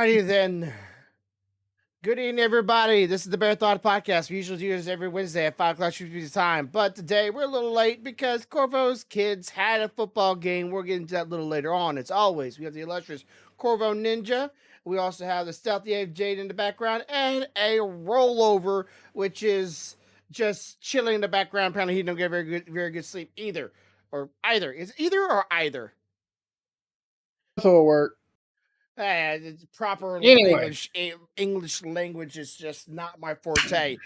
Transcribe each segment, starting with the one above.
Alrighty then. Good evening, everybody. This is the BearThoughts podcast. We usually do this every Wednesday at 5 o'clock time. But today we're a little late because Corvo's kids had a football game. We'll get into that a little later on. As always, we have the illustrious Corvo Ninja. We also have the stealthy Ape Jade in the background and a rollover, which is just chilling in the background. Apparently, he don't get very good sleep either. Or either. Is either or either? Both will work. Proper Anyway. English language is just not my forte.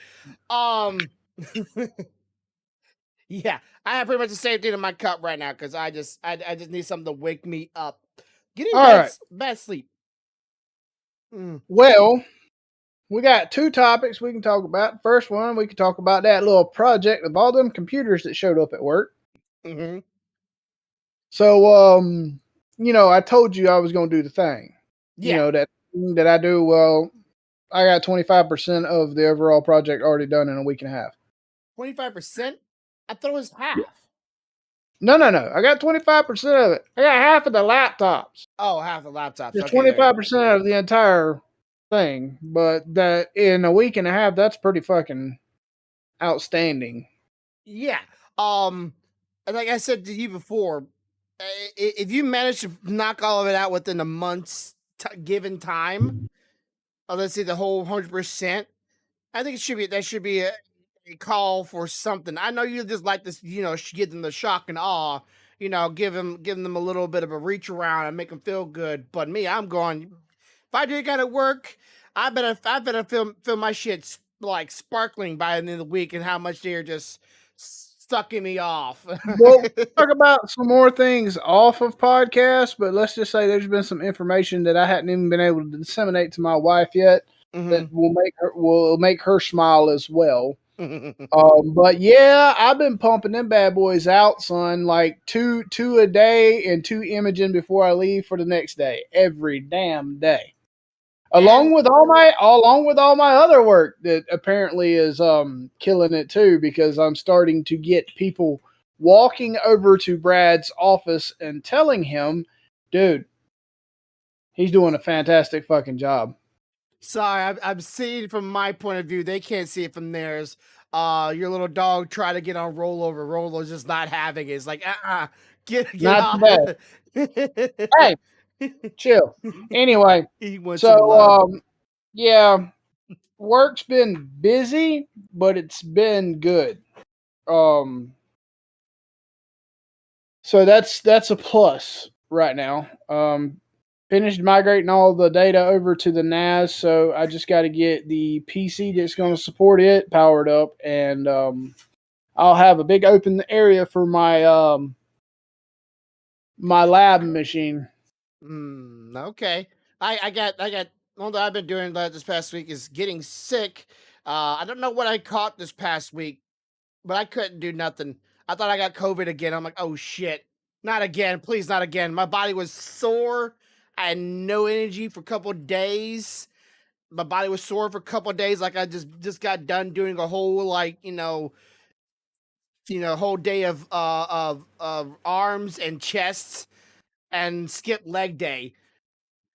Yeah, I have pretty much the same thing in my cup right now because I just need something to wake me up. Getting bad sleep. Well, we got two topics we can talk about. First one, we can talk about that little project of all them computers that showed up at work. Mm-hmm. So, I told you I was going to do the thing. Yeah. That I do. Well, I got 25% of the overall project already done in a week and a half. 25%? I thought it was half. No. I got 25% of it. I got half of the laptops. Oh, half the laptops. Just 25% of the entire thing. But that in a week and a half, that's pretty fucking outstanding. Yeah. Like I said to you before, if you manage to knock all of it out within a month's given time, let's say the whole 100%, I think that should be a call for something. I know you just like this, give them the shock and awe, give them a little bit of a reach around and make them feel good. But me, I'm going. If I do got to work, I better feel my shit like sparkling by the end of the week and how much they're just sucking me off. Well, we'll talk about some more things off of podcast, but let's just say there's been some information that I hadn't even been able to disseminate to my wife yet that will make her smile as well. But yeah, I've been pumping them bad boys out, son. Like two a day and 2 imaging before I leave for the next day, every damn day. Along with all my other work that apparently is killing it too, because I'm starting to get people walking over to Brad's office and telling him, dude, he's doing a fantastic fucking job. Sorry, I'm seeing it from my point of view. They can't see it from theirs. Your little dog tried to get on rollover. Rollover's just not having it. It's like, get not off. Bad. Hey, chill. Anyway, yeah, work's been busy, but it's been good. So that's a plus right now. Finished migrating all the data over to the NAS, so I just got to get the PC that's going to support it powered up, and I'll have a big open area for my my lab machine. Okay. I got one that I've been doing this past week is getting sick. I don't know what I caught this past week, but I couldn't do nothing. I thought I got COVID again. I'm like, oh shit. Not again. Please, not again. My body was sore. I had no energy for a couple of days. My body was sore for a couple of days. Like I just got done doing a whole whole day of arms and chests and skip leg day.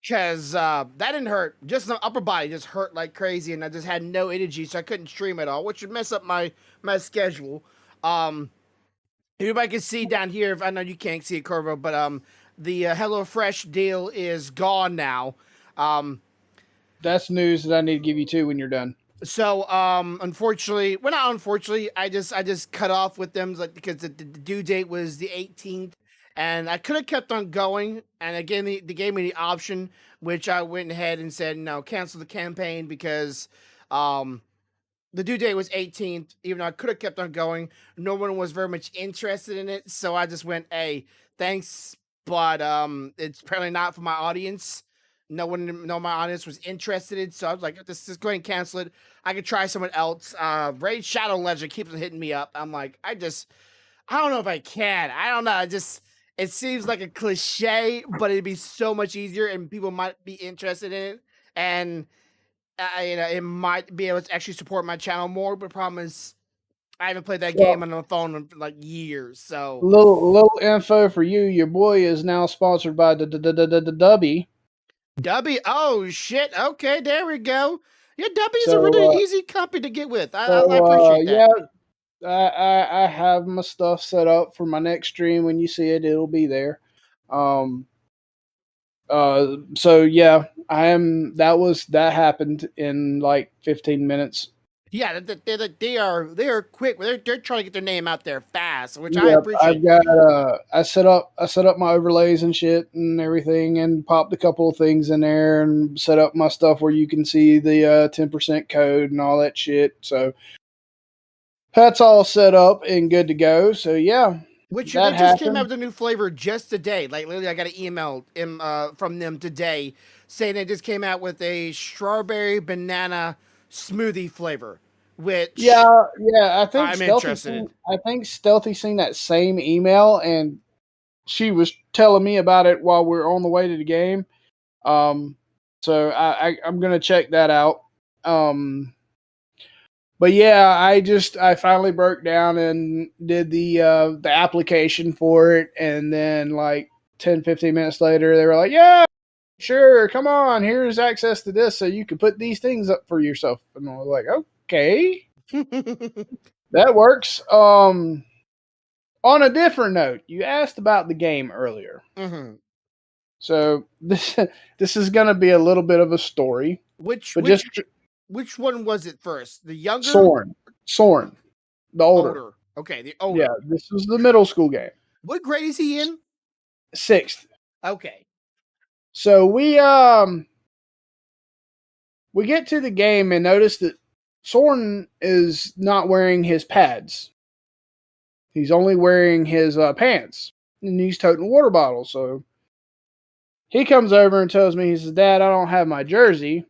Because that didn't hurt. Just the upper body just hurt like crazy, and I just had no energy, so I couldn't stream at all, which would mess up my schedule. Everybody can see down here. I know you can't see it, Corvo, but the HelloFresh deal is gone now. That's news that I need to give you too when you're done. So unfortunately, well, not unfortunately, I just cut off with them because the due date was the 18th. And I could have kept on going, and again, they gave me the option, which I went ahead and said, no, cancel the campaign because the due date was 18th, even though I could have kept on going. No one was very much interested in it, so I just went, hey, thanks, but it's apparently not for my audience. No my audience was interested in, so I was like, let's just go ahead and cancel it. I could try someone else. Raid Shadow Legend keeps hitting me up. I'm like, I don't know if I can. I don't know. It seems like a cliche, but it'd be so much easier, and people might be interested in it, and it might be able to actually support my channel more. But the problem is, I haven't played that game on the phone in like years. So little info for you: your boy is now sponsored by the Dubby. W. Oh shit. Okay, there we go. Yeah, W is a really So, easy company to get with. I so appreciate that. yeah, I have my stuff set up for my next stream. When you see it, it'll be there. Um, so yeah, that happened in like 15 minutes. Yeah, they are quick. They're trying to get their name out there fast, which I Yep, appreciate. I've got I set up my overlays and shit and everything, and popped a couple of things in there, and set up my stuff where you can see the 10% code and all that shit. So that's all set up and good to go. So yeah, Which that they just came out happened. with a new flavor just today. Like literally, I got an email from them today saying they just came out with a strawberry banana smoothie flavor, which Yeah. I'm interested in. I think Stealthy seen that same email, and she was telling me about it while we are on the way to the game. Um, so I'm gonna check that out. Um, but yeah, I finally broke down and did the application for it, and then like 10-15 minutes later, they were like, "Yeah, sure, come on, here's access to this, so you can put these things up for yourself." And I was like, "Okay, that works." On a different note, you asked about the game earlier, Mm-hmm. so this is gonna be a little bit of a story, Which but just which which one was it first? The younger, Soren, the older. older? Okay, the Yeah, older. this was the middle school game. What grade is he in? Sixth. Okay. So we get to the game and notice that Soren is not wearing his pads. He's only wearing his pants, and he's toting a water bottle. So he comes over and tells me, he says, "Dad, I don't have my jersey.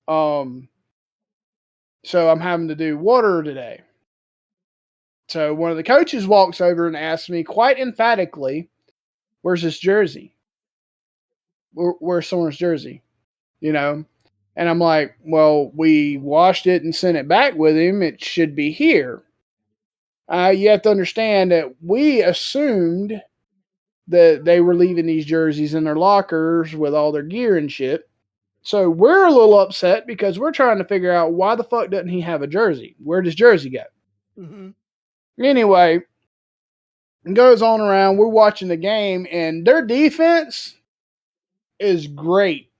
Um, so I'm having to do water today." So one of the coaches walks over and asks me quite emphatically, "Where's his jersey? Where's Soren's jersey?" You know, and I'm like, "Well, we washed it and sent it back with him. It should be here." You have to understand that we assumed that they were leaving these jerseys in their lockers with all their gear and shit. So we're a little upset because we're trying to figure out why the fuck doesn't he have a jersey? Where does jersey go? Mm-hmm. Anyway, it goes on around. We're watching the game, and their defense is great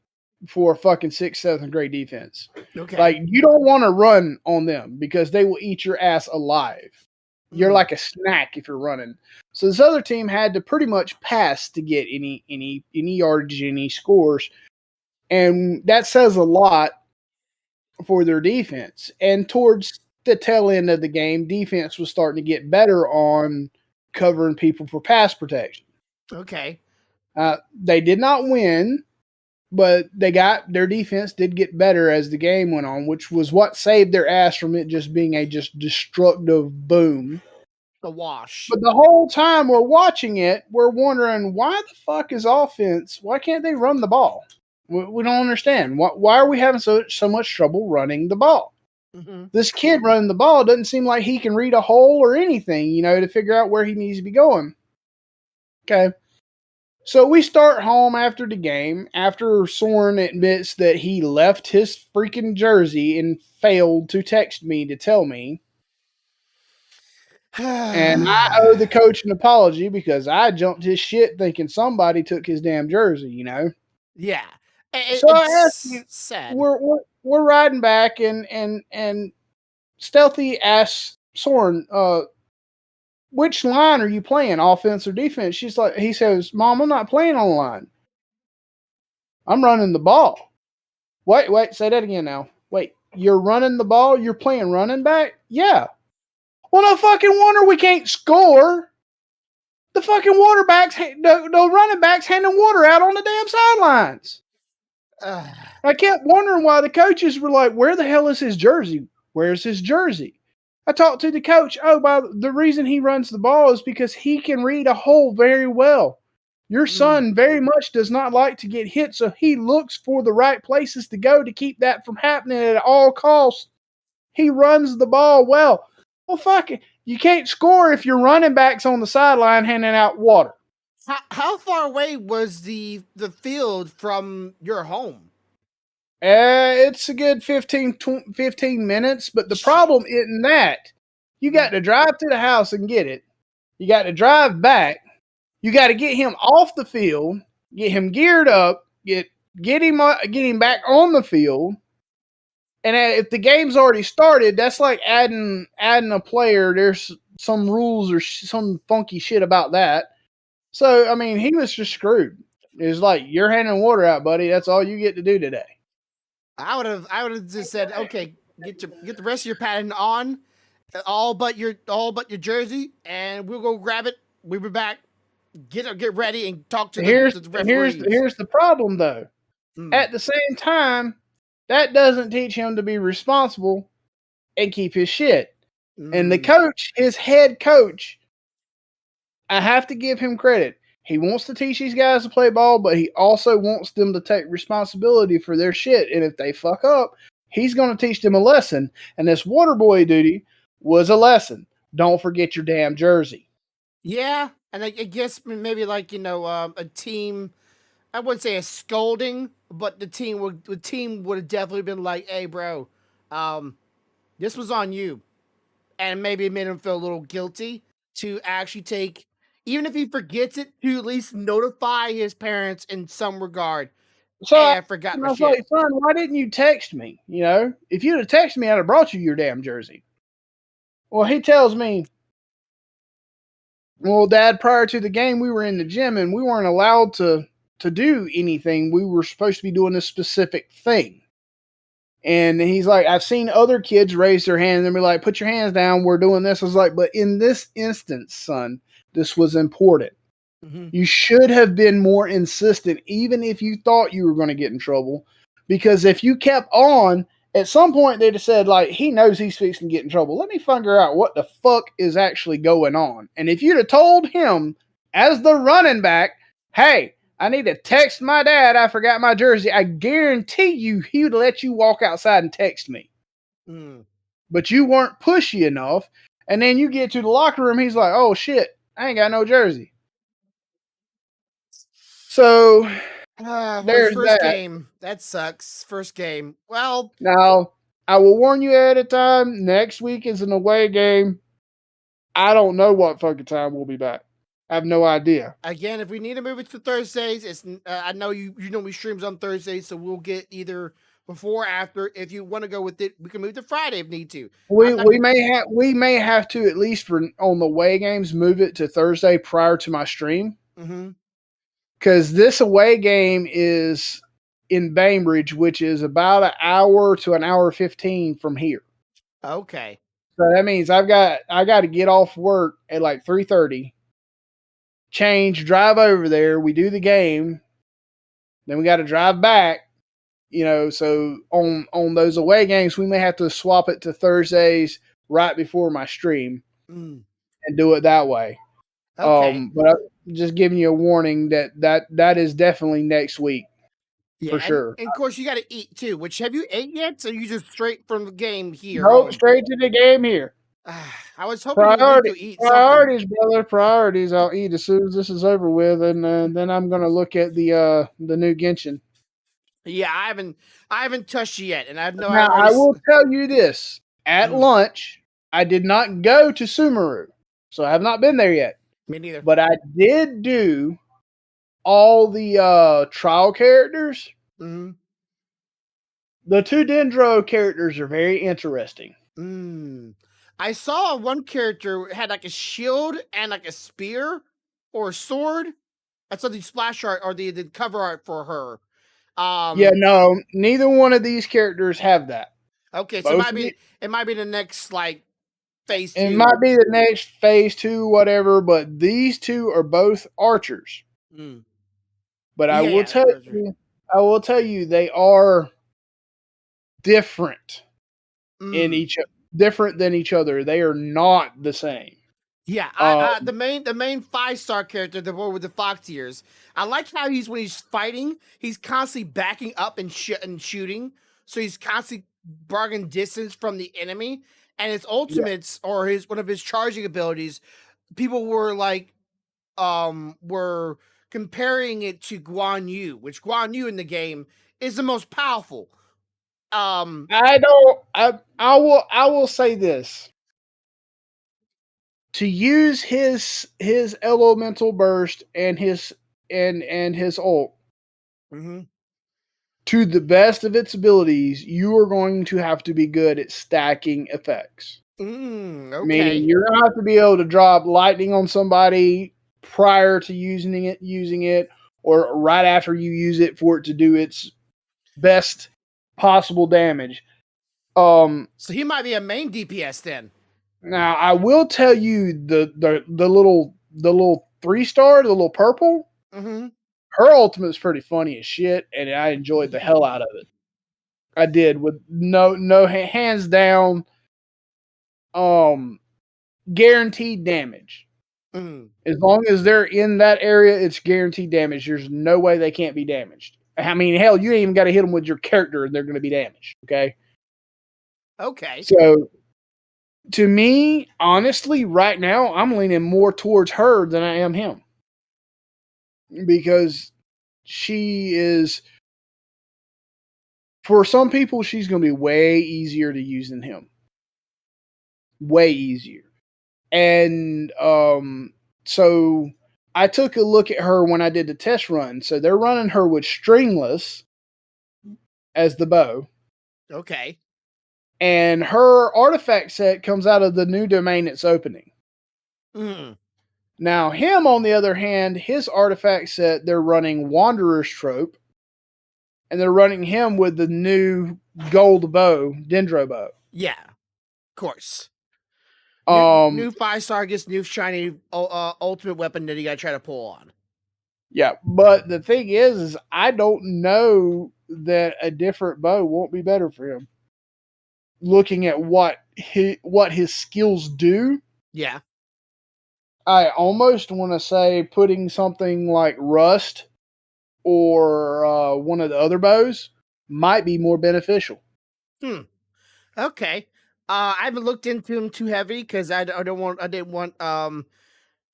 for a fucking sixth, seventh grade defense. Okay. Like, you don't want to run on them because they will eat your ass alive. You're like a snack if you're running. So this other team had to pretty much pass to get any yardage, any scores, and that says a lot for their defense. And towards the tail end of the game, defense was starting to get better on covering people for pass protection. Okay. They did not win, but their defense did get better as the game went on, which was what saved their ass from it just being a just destructive boom. The wash. But the whole time we're watching it, we're wondering, why the fuck is offense? Why can't they run the ball? We don't understand. Why are we having so much trouble running the ball? Mm-hmm. This kid running the ball doesn't seem like he can read a hole or anything, to figure out where he needs to be going. Okay. So we start home after the game, after Soren admits that he left his freaking jersey and failed to text me to tell me. And I owe the coach an apology because I jumped his shit thinking somebody took his damn jersey. Yeah. So I asked It's you, sad. we're riding back, and Stealthy asks Soren, which line are you playing, offense or defense? He says, "Mom, I'm not playing on the line. I'm running the ball." Wait, say that again now. Wait, you're running the ball? You're playing running back? Yeah. Well, no fucking wonder we can't score. The fucking the running backs handing water out on the damn sidelines. I kept wondering why the coaches were like, "Where the hell is his jersey? Where's his jersey?" I talked to the coach. Oh, the reason he runs the ball is because he can read a hole very well. Your son very much does not like to get hit, so he looks for the right places to go to keep that from happening at all costs. He runs the ball well. Well, fuck it. You can't score if your running back's on the sideline handing out water. How far away was the field from your home? It's a good 15 minutes, but the Shit. problem isn't that. You got Mm, to drive to the house and get it. You got to drive back. You got to get him off the field, get him geared up, get him back on the field. And if the game's already started, that's like adding a player. There's some rules or some funky shit about that. So I mean, he was just screwed. It's like you're handing water out, buddy. That's all you get to do today. I would have just said, okay, get the rest of your pattern on, all but your jersey, and we'll go grab it. We'll be back. Get ready and talk to the Here's to the here's referees. here's the problem though. Mm, At the same time, that doesn't teach him to be responsible and keep his shit. And the mm. coach, his head coach, I have to give him credit. He wants to teach these guys to play ball, but he also wants them to take responsibility for their shit. And if they fuck up, he's going to teach them a lesson. And this water boy duty was a lesson. Don't forget your damn jersey. Yeah, and I guess maybe like a team. I wouldn't say a scolding, but the team would have definitely been like, "Hey, bro, um, this was on you," and maybe it made him feel a little guilty to actually take, even if he forgets it, to at least notify his parents in some regard. So Hey, I I forgot my was shit. like, son, why didn't you text me? You know, if you'd have texted me, I'd have brought you your damn jersey. Well, he tells me, well, Dad, prior to the game, we were in the gym and we weren't allowed to do anything. We were supposed to be doing this specific thing. And he's like, I've seen other kids raise their hand and be like, put your hands down. We're doing this. I was like, but in this instance, son, this was important. Hmm. You should have been more insistent, even if you thought you were going to get in trouble. Because if you kept on, at some point they'd have said, like, he knows he's fixing to get in trouble. Let me figure out what the fuck is actually going on. And if you'd have told him, as the running back, hey, I need to text my dad, I forgot my jersey, I guarantee you he would let you walk outside and text me. Mm. But you weren't pushy enough. And then you get to the locker room, he's like, oh shit, I ain't got no jersey. So His there's first that. game. That sucks. First game. Well, Now, I will warn you ahead of time. Next week is an away game. I don't know what fucking time we'll be back. I have no idea. again, if we need to move it to Thursdays, I know you normally streams on Thursdays, so we'll get either before or after. If you want to go with it, we can move to Friday if need to. I'm We not. we may have to, at least for on the away games, move it to Thursday prior to my stream, Mm-hmm. because this away game is in Bainbridge, which is about an hour to an hour 15 from here. Okay. So that means I got to get off work at like 3:30, change, drive over there. We do the game, then we got to drive back. So on those away games, we may have to swap it to Thursdays right before my stream Mm. and do it that way. Okay. But I'm just giving you a warning that is definitely next week Yeah, for sure. and of course you got to eat too. Which have you ate yet? So you just straight from the game here Nope, home. straight to the game here. I was hoping you at least go eat something. Priorities, brother. Priorities. I'll eat as soon as this is over with, and then I'm gonna look at the new Genshin. Yeah, I haven't touched it yet, and I know I've Now, already. I will tell you this: at Mm, lunch, I did not go to Sumeru, so I have not been there yet. me neither. But I did do all the trial characters. Mm-hmm. The two Dendro characters are very interesting. Mm. I saw one character had like a shield and like a spear or a sword. I saw the splash art or the cover art for her. Yeah, Um. no, neither one of these characters have that. Okay, so Both of the, it might be the next like phase it two. might be the next phase two, whatever, but these two are both archers. Mm. But Yeah, yeah, I will tell you, they are different in mm. each different than each other. They are not the same. Yeah, Uh, the main 5-star character, the boy with the fox ears. I like how when he's fighting, he's constantly backing up and shooting. So he's constantly bargaining distance from the enemy. And his yeah, ultimates or his one of his charging abilities, people were like were comparing it to Guan Yu, which Guan Yu in the game is the most powerful. I don't. I will say this: to use his elemental burst and his ult Mhm. to the best of its abilities, you are going to have to be good at stacking effects. Meaning, Okay. you're gonna have to be able to drop lightning on somebody prior to using it, or right after you use it for it to do its best possible damage. So he might be a main DPS then. Now I will tell you the little 3-star, the little purple, Mhm. her ultimate is pretty funny as shit, and I enjoyed the hell out of it. I did with no hands down, um, guaranteed damage. Mhm. As long as they're in that area, it's guaranteed damage. There's no way they can't be damaged. I mean, hell, you ain't even got to hit them with your character, and they're going to be damaged. Okay, Okay. so to me, honestly, right now, I'm leaning more towards her than I am him because she is. For some people, she's going to be way easier to use than him. Way easier. And so I took a look at her when I did the test run. So they're running her with stringless as the bow. Okay. And her artifact set comes out of the new domain it's opening. Mhm. Now, him, on the other hand, his artifact set, they're running Wanderer's Trope, and they're running him with the new gold bow, Dendro bow. Yeah. Of course. Um, New 5-star gets new shiny ultimate weapon that you gotta try to pull on. yeah, but the thing is I don't know that a different bow won't be better for him. Looking at what his skills do, Yeah. I almost want to say putting something like Rust or one of the other bows might be more beneficial. Hmm. Okay. I haven't looked into him too heavy because I didn't want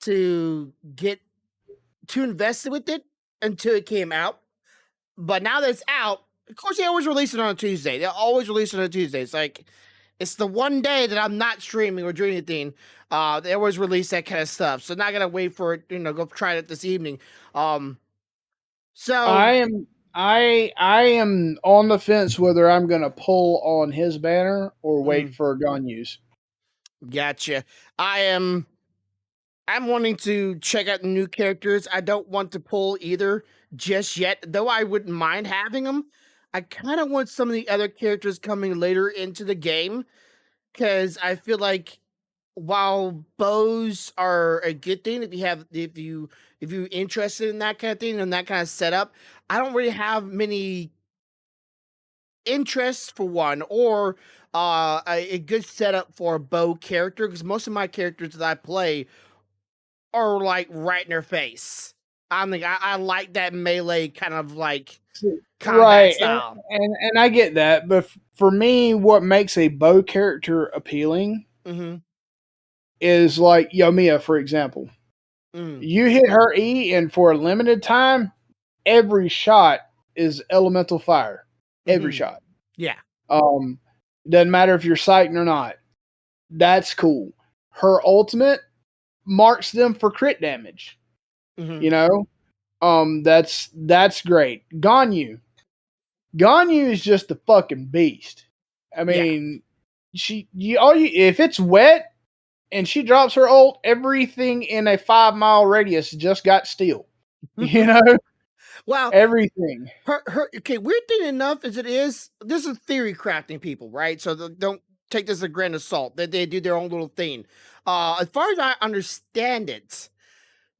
to get too invested with it until it came out. But now that it's out, of course they always release it on a Tuesday. They always release it on a Tuesday. It's like it's the one day that I'm not streaming or doing anything. They always release that kind of stuff. So not gonna wait for it, go try it this evening. Um so I am I am on the fence whether I'm going to pull on his banner or wait mm, for Ganyu's. gotcha. I am I'm wanting to check out new characters. I don't want to pull either just yet, though I wouldn't mind having them. I kind of want some of the other characters coming later into the game because I feel like while bows are a good thing if you interested in that kind of thing and that kind of setup, I don't really have many interests for one or a good setup for a bow character because most of my characters that I play are like right in their face. I like that melee kind of like combat Right, and, style. and I get that, but for me, what makes a bow character appealing Mm-hmm. is like Yomiya, for example. Mm. You hit her E, and for a limited time, every shot is elemental fire. Every Mm-hmm. shot. Yeah. Um, doesn't matter if you're sighting or not. That's cool. Her ultimate marks them for crit damage. Mm-hmm. You know, that's great. Ganyu is just a fucking beast. I Yeah. mean, if it's wet and she drops her ult, everything in a 5 mile radius just got steel. You know, Well, everything. her okay. Weird thing enough as it is, this is theory crafting people, right? So don't take this as a grain of salt. That they do their own little thing. As far as I understand it,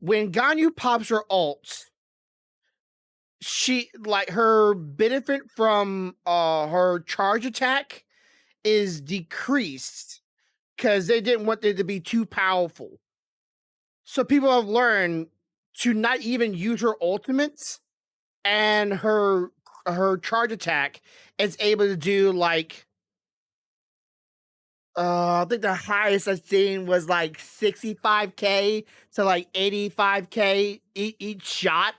when Ganyu pops her ult, she like her benefit from her charge attack is decreased because they didn't want it to be too powerful. So people have learned to not even use her ultimates and her charge attack is able to do like I think the highest I've seen was like 65K to like 85K each shot,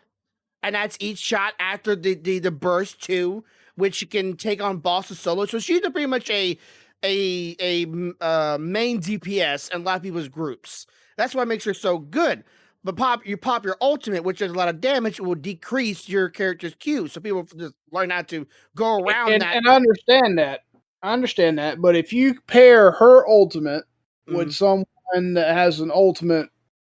and that's each shot after the burst too, which you can take on bosses solo. So she's pretty much a main DPS in a lot of people's groups. That's what makes her so good. But you pop your ultimate, which does a lot of damage, it will decrease your character's Q. So people just learn how to go around that. And I understand that. I understand that. But if you pair her ultimate with Mm, someone that has an ultimate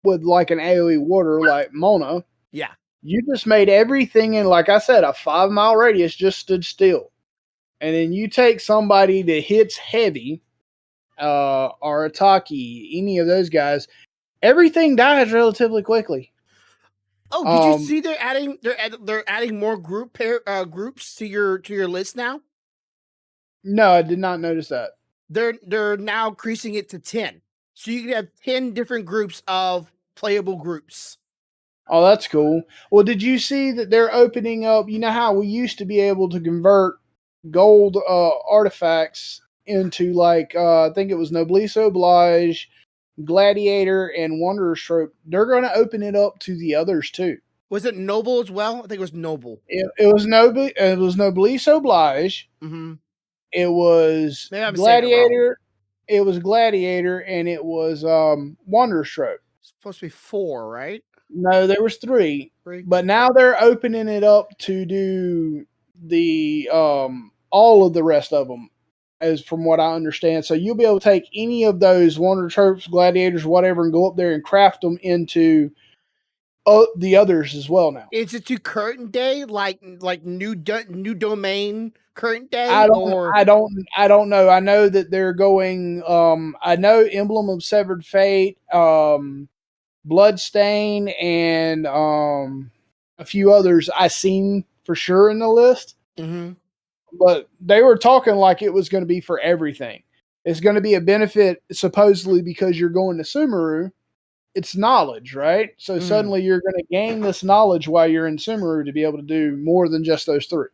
with like an AoE warder like Mona, yeah. you just made everything in, like I said, a 5 mile radius just stood still. And then you take somebody that hits heavy, or Ataki, any of those guys, everything dies relatively quickly. Oh, did you Um, see they're adding more groups to your list now? no, I did not notice that. They're now increasing it to 10. So you can have 10 different groups of playable groups. Oh, that's cool. Well, did you see that they're opening up? You know how we used to be able to convert gold artifacts into like I think it was Noblesse Oblige, Gladiator, and Wanderer's Trope. They're going to open it up to the others too. Was it Noble as well? I think it was Noble. It was Noblesse Oblige. Mm-hmm. It was Maybe I'm saying it wrong. Gladiator. It was Gladiator, and it was Wanderer's Trope. It's supposed to be 4, right? No, there was 3, 3. but now they're opening it up to do the all of the rest of them, as from what I understand. So you'll be able to take any of those Wonder Tropes, Gladiators, whatever, and go up there and craft them into the others as well. Now Is it to current day, like new domain current I day, don't, or I don't, I don't know. I know that they're going. I know Emblem of Severed Fate, Bloodstain, and a few others I seen for sure in the list. mm-hmm. But they were talking like it was going to be for everything. It's going to be a benefit supposedly because you're going to Sumeru. It's knowledge, right? So suddenly you're going to gain this knowledge while you're in Sumeru to be able to do more than just those 3.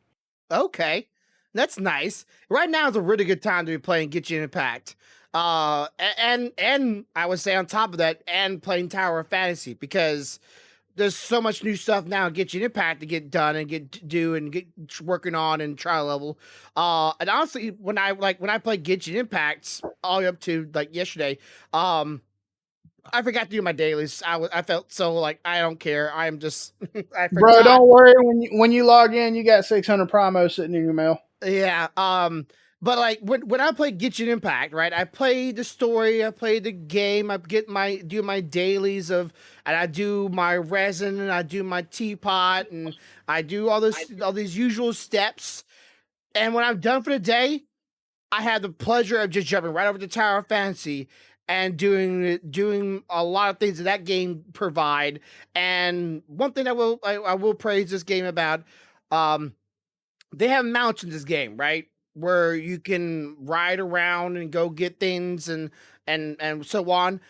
Okay, that's nice. Right now is a really good time to be playing Genshin Impact. And I would say on top of that, and playing Tower of Fantasy, because there's so much new stuff now in Genshin Impact to get done and get to do and get working on and trial level. And honestly, when I played Genshin Impact all the way up to like yesterday, I forgot to do my dailies. I felt so like I don't care. I'm just I Bro, forgot. don't worry. When you log in, you got 600 primo sitting in your mail. Yeah. But like when I play Genshin Impact, right? I play the story, I play the game, I do my dailies of, and I do my resin, and I do my teapot, and I do all these usual steps. And when I'm done for the day, I have the pleasure of just jumping right over to Tower of Fantasy and doing a lot of things that game provide. And one thing I will praise this game about, um, they have mounts in this game, right? Where you can ride around and go get things and so on.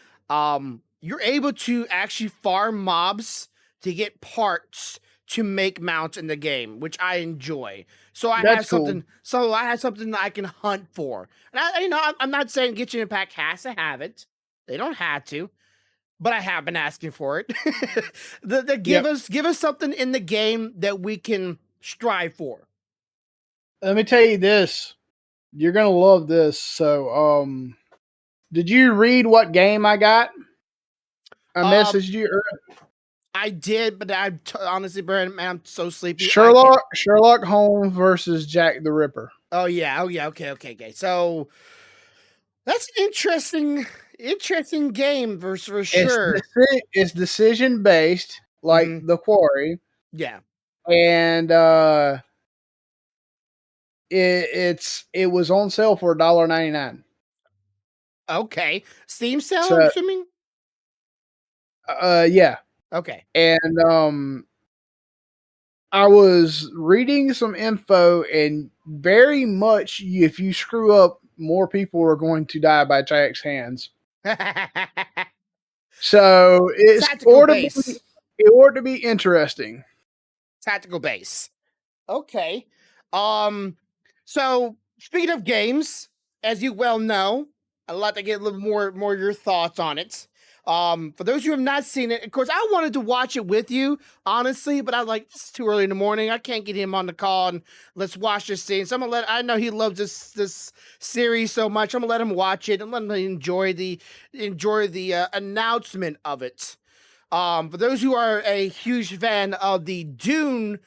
You're able to actually farm mobs to get parts to make mounts in the game, which I enjoy. So I That's have cool. something. So I have something that I can hunt for. And I'm not saying Genshin Impact has to have it. They don't have to, but I have been asking for it. Yep. Give us something in the game that we can strive for. Let me tell you this. You're gonna love this. So, did you read what game I got? I Um, messaged you. I did, but honestly, Brandon, man, I'm so sleepy. I can't. Sherlock Holmes versus Jack the Ripper. Oh yeah, okay. So that's an interesting game for sure. It's decision based, like Hmm. the Quarry, Yeah. and it was on sale for $1.99. Okay. Steam sale, I'm So, assuming. yeah, Okay. and I was reading some info, and very much, if you screw up, more people are going to die by Jack's hands. So Tactical base. it ought to be interesting. Tactical base. Okay. Um. So speaking of games, as you well know, I'd like to get a little more your thoughts on it. For those who have not seen it, of course, I wanted to watch it with you, honestly, but I was like, it's too early in the morning. I can't get him on the call and let's watch this scene. So I'm gonna let. I know he loves this series so much. I'm gonna let him watch it and let him enjoy the announcement of it. For those who are a huge fan of the Dune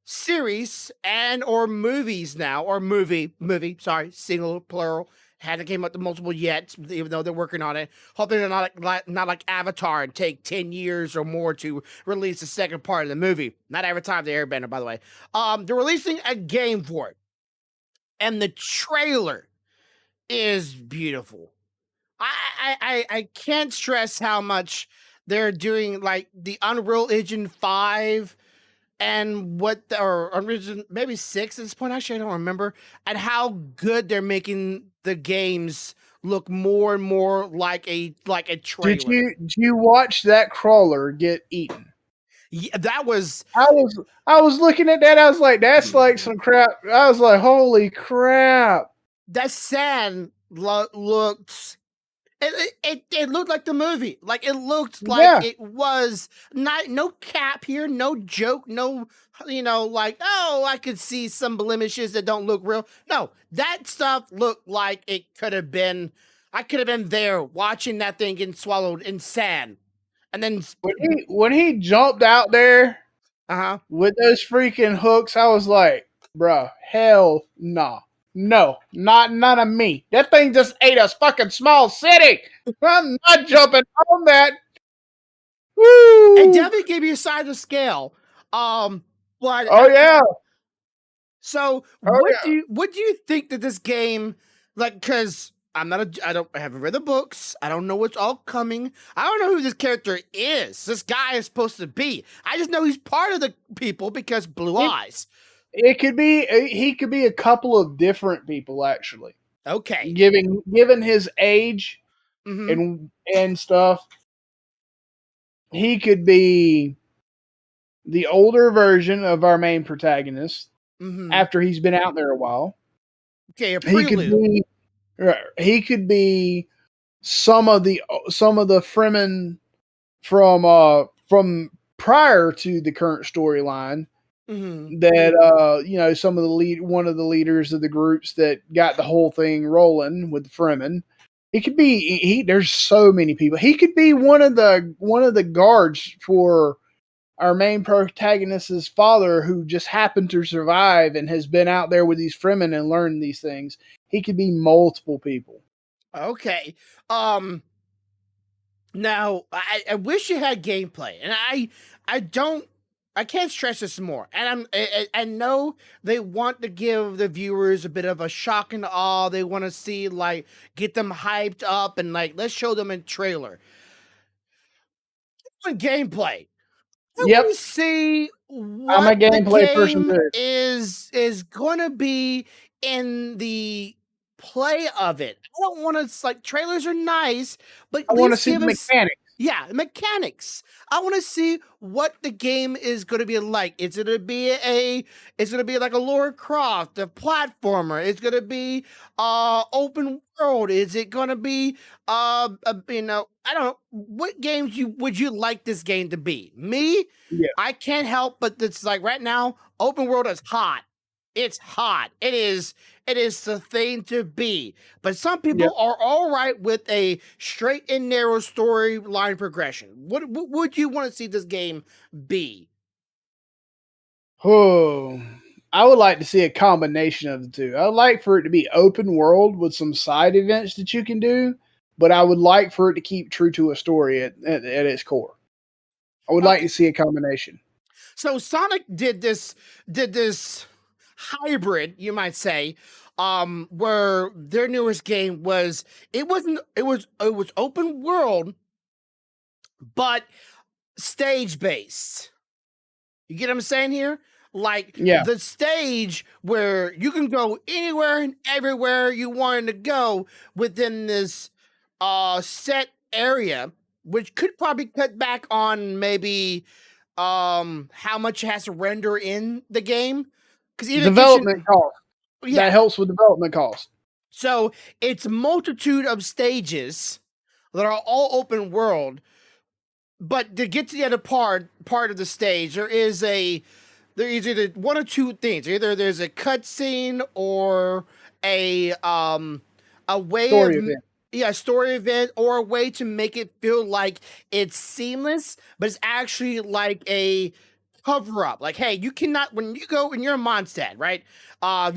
series and or movies now, or movie, sorry, single, plural, hadn't came up to multiple yet, even though they're working on it. Hoping they're not like Avatar and take 10 years or more to release the second part of the movie. Not Avatar the Airbender, by the way. They're releasing a game for it, and the trailer is beautiful. I can't stress how much they're doing, like the Unreal Engine 5 and or Unreal maybe 6 at this point. Actually, I don't remember. And how good they're making the games look more and more like a trailer. Did you watch that crawler get eaten? Yeah, that was. I was looking at that. I was like, that's like some crap. I was like, holy crap! That sand looked. It looked like the movie. Like it looked like it was not no cap here, no joke, no like, oh, I could see some blemishes that don't look real. No, that stuff looked like it could have been. I could have been there watching that thing getting swallowed in sand, and then when he jumped out there, with those freaking hooks, I was like, bruh, hell no. No, none of me. That thing just ate a fucking small city. I'm not jumping on that. Woo! It definitely gave you a side of scale. But yeah. So what do you think that this game, like, because I haven't read the books. I don't know what's all coming. I don't know who this character is. This guy is supposed to be. I just know he's part of the people because blue eyes. It could be he could be a couple of different people actually. Okay. Given his age and stuff, he could be the older version of our main protagonist after he's been out there a while. Okay, a prelude. He could be some of the Fremen from prior to the current storyline. That some of one of the leaders of the groups that got the whole thing rolling with the Fremen. It could be there's so many people. He could be one of the guards for our main protagonist's father, who just happened to survive and has been out there with these Fremen and learned these things. He could be multiple people. Okay. Now I wish you had gameplay, and I can't stress this more. And I know they want to give the viewers a bit of a shock and awe. They want to see, like, get them hyped up and like, let's show them a trailer. Gameplay. I want to see what the game is going to be in the play of it. I don't want to, like, trailers are nice, but I want to see the mechanics. Yeah, mechanics. I want to see what the game is going to be like. Is it going to be like a Lara Croft, a platformer? It's going to be open world. Is it going to be I don't know, what games would you like this game to be? Me? Yeah. I can't help but it's like right now, open world is hot. It's hot. It is the thing to be. But some people are all right with a straight and narrow storyline progression. What would you want to see this game be? Oh, I would like to see a combination of the two. I would like for it to be open world with some side events that you can do, but I would like for it to keep true to a story at its core. I would like to see a combination. So Sonic did this hybrid, you might say, where their newest game was open world, but stage based. You get what I'm saying here? Like the stage where you can go anywhere and everywhere you wanted to go within this set area, which could probably cut back on maybe how much it has to render in the game. Because development cost. That helps with development cost. So it's multitude of stages that are all open world. But to get to the other part of the stage, there is either one or two things. Either there's a cutscene or a way of Story event. yeah, story event, or a way to make it feel like it's seamless, but it's actually like a cover up. Like, hey, you cannot when you're in Mondstadt, right?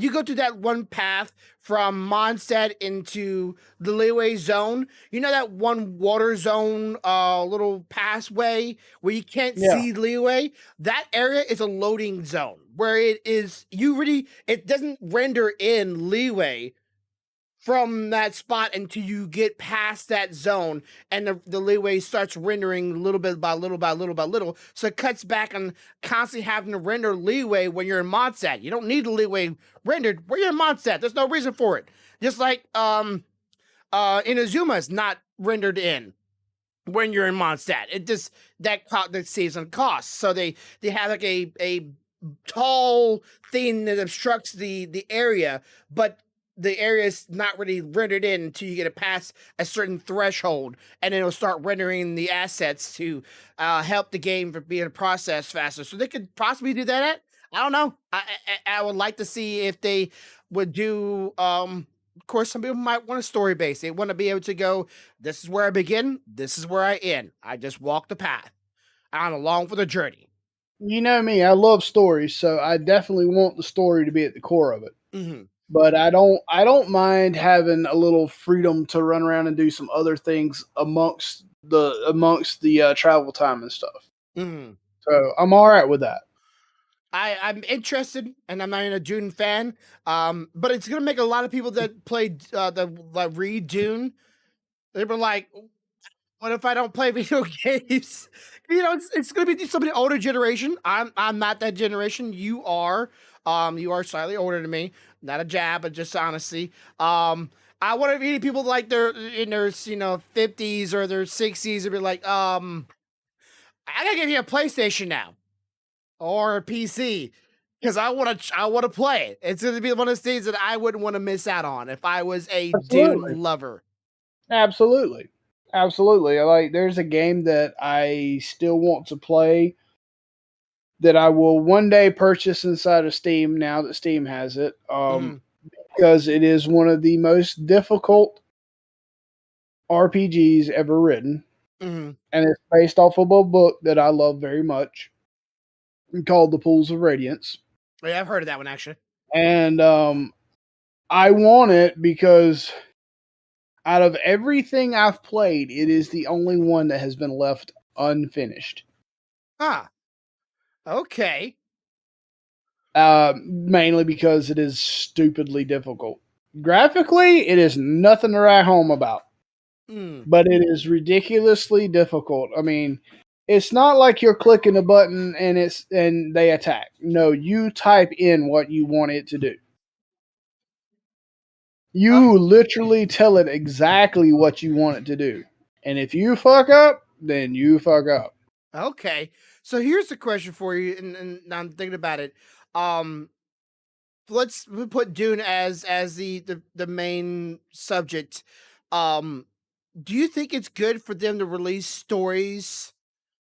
You go through that one path from Mondstadt into the Leeway Zone. You know that one water zone, little passway where you can't Yeah. see Leeway. That area is a loading zone where it doesn't render in Leeway from that spot until you get past that zone, and the leeway starts rendering little bit by little by little by little. So it cuts back on constantly having to render leeway when you're in Mondstadt. You don't need the leeway rendered where you're in Mondstadt. There's no reason for it. Just like Inazuma is not rendered in when you're in Mondstadt. It just that saves on costs. So they have like a tall thing that obstructs the area, but the area is not really rendered in until you get it past a certain threshold, and then it'll start rendering the assets to help the game for being processed faster. So they could possibly do that. I don't know. I would like to see if they would do. Of course, some people might want a story base. They want to be able to go, this is where I begin, this is where I end. I just walk the path. I'm along for the journey. You know me, I love stories, so I definitely want the story to be at the core of it. Mm-hmm. But I don't mind having a little freedom to run around and do some other things amongst the travel time and stuff. Mm-hmm. So I'm all right with that. I'm interested, and I'm not even a Dune fan. But it's gonna make a lot of people that played read Dune. They were like, "What if I don't play video games?" It's gonna be somebody older generation. I'm not that generation. You are slightly older than me. Not a jab, but just honesty. I want to meet people like they're in their 50s or their 60s and be like, I gotta give you a PlayStation now or a PC because I want to play it. It's gonna be one of those things that I wouldn't want to miss out on if I was a Absolutely. Dune lover. Absolutely. Absolutely. Like there's a game that I still want to play that I will one day purchase inside of Steam now that Steam has it. Mm-hmm. Because it is one of the most difficult RPGs ever written. Mm-hmm. And it's based off of a book that I love very much called The Pools of Radiance. Yeah, I've heard of that one actually. And I want it because out of everything I've played, it is the only one that has been left unfinished. Ah, okay. Mainly because it is stupidly difficult. Graphically, it is nothing to write home about. Mm. But it is ridiculously difficult. I mean, it's not like you're clicking a button and they attack. No, you type in what you want it to do. Uh, You literally tell it exactly what you want it to do. And if you fuck up, then you fuck up. okay. So here's the question for you, and now I'm thinking about it. Um, we put Dune as the main subject. Um, do you think it's good for them to release stories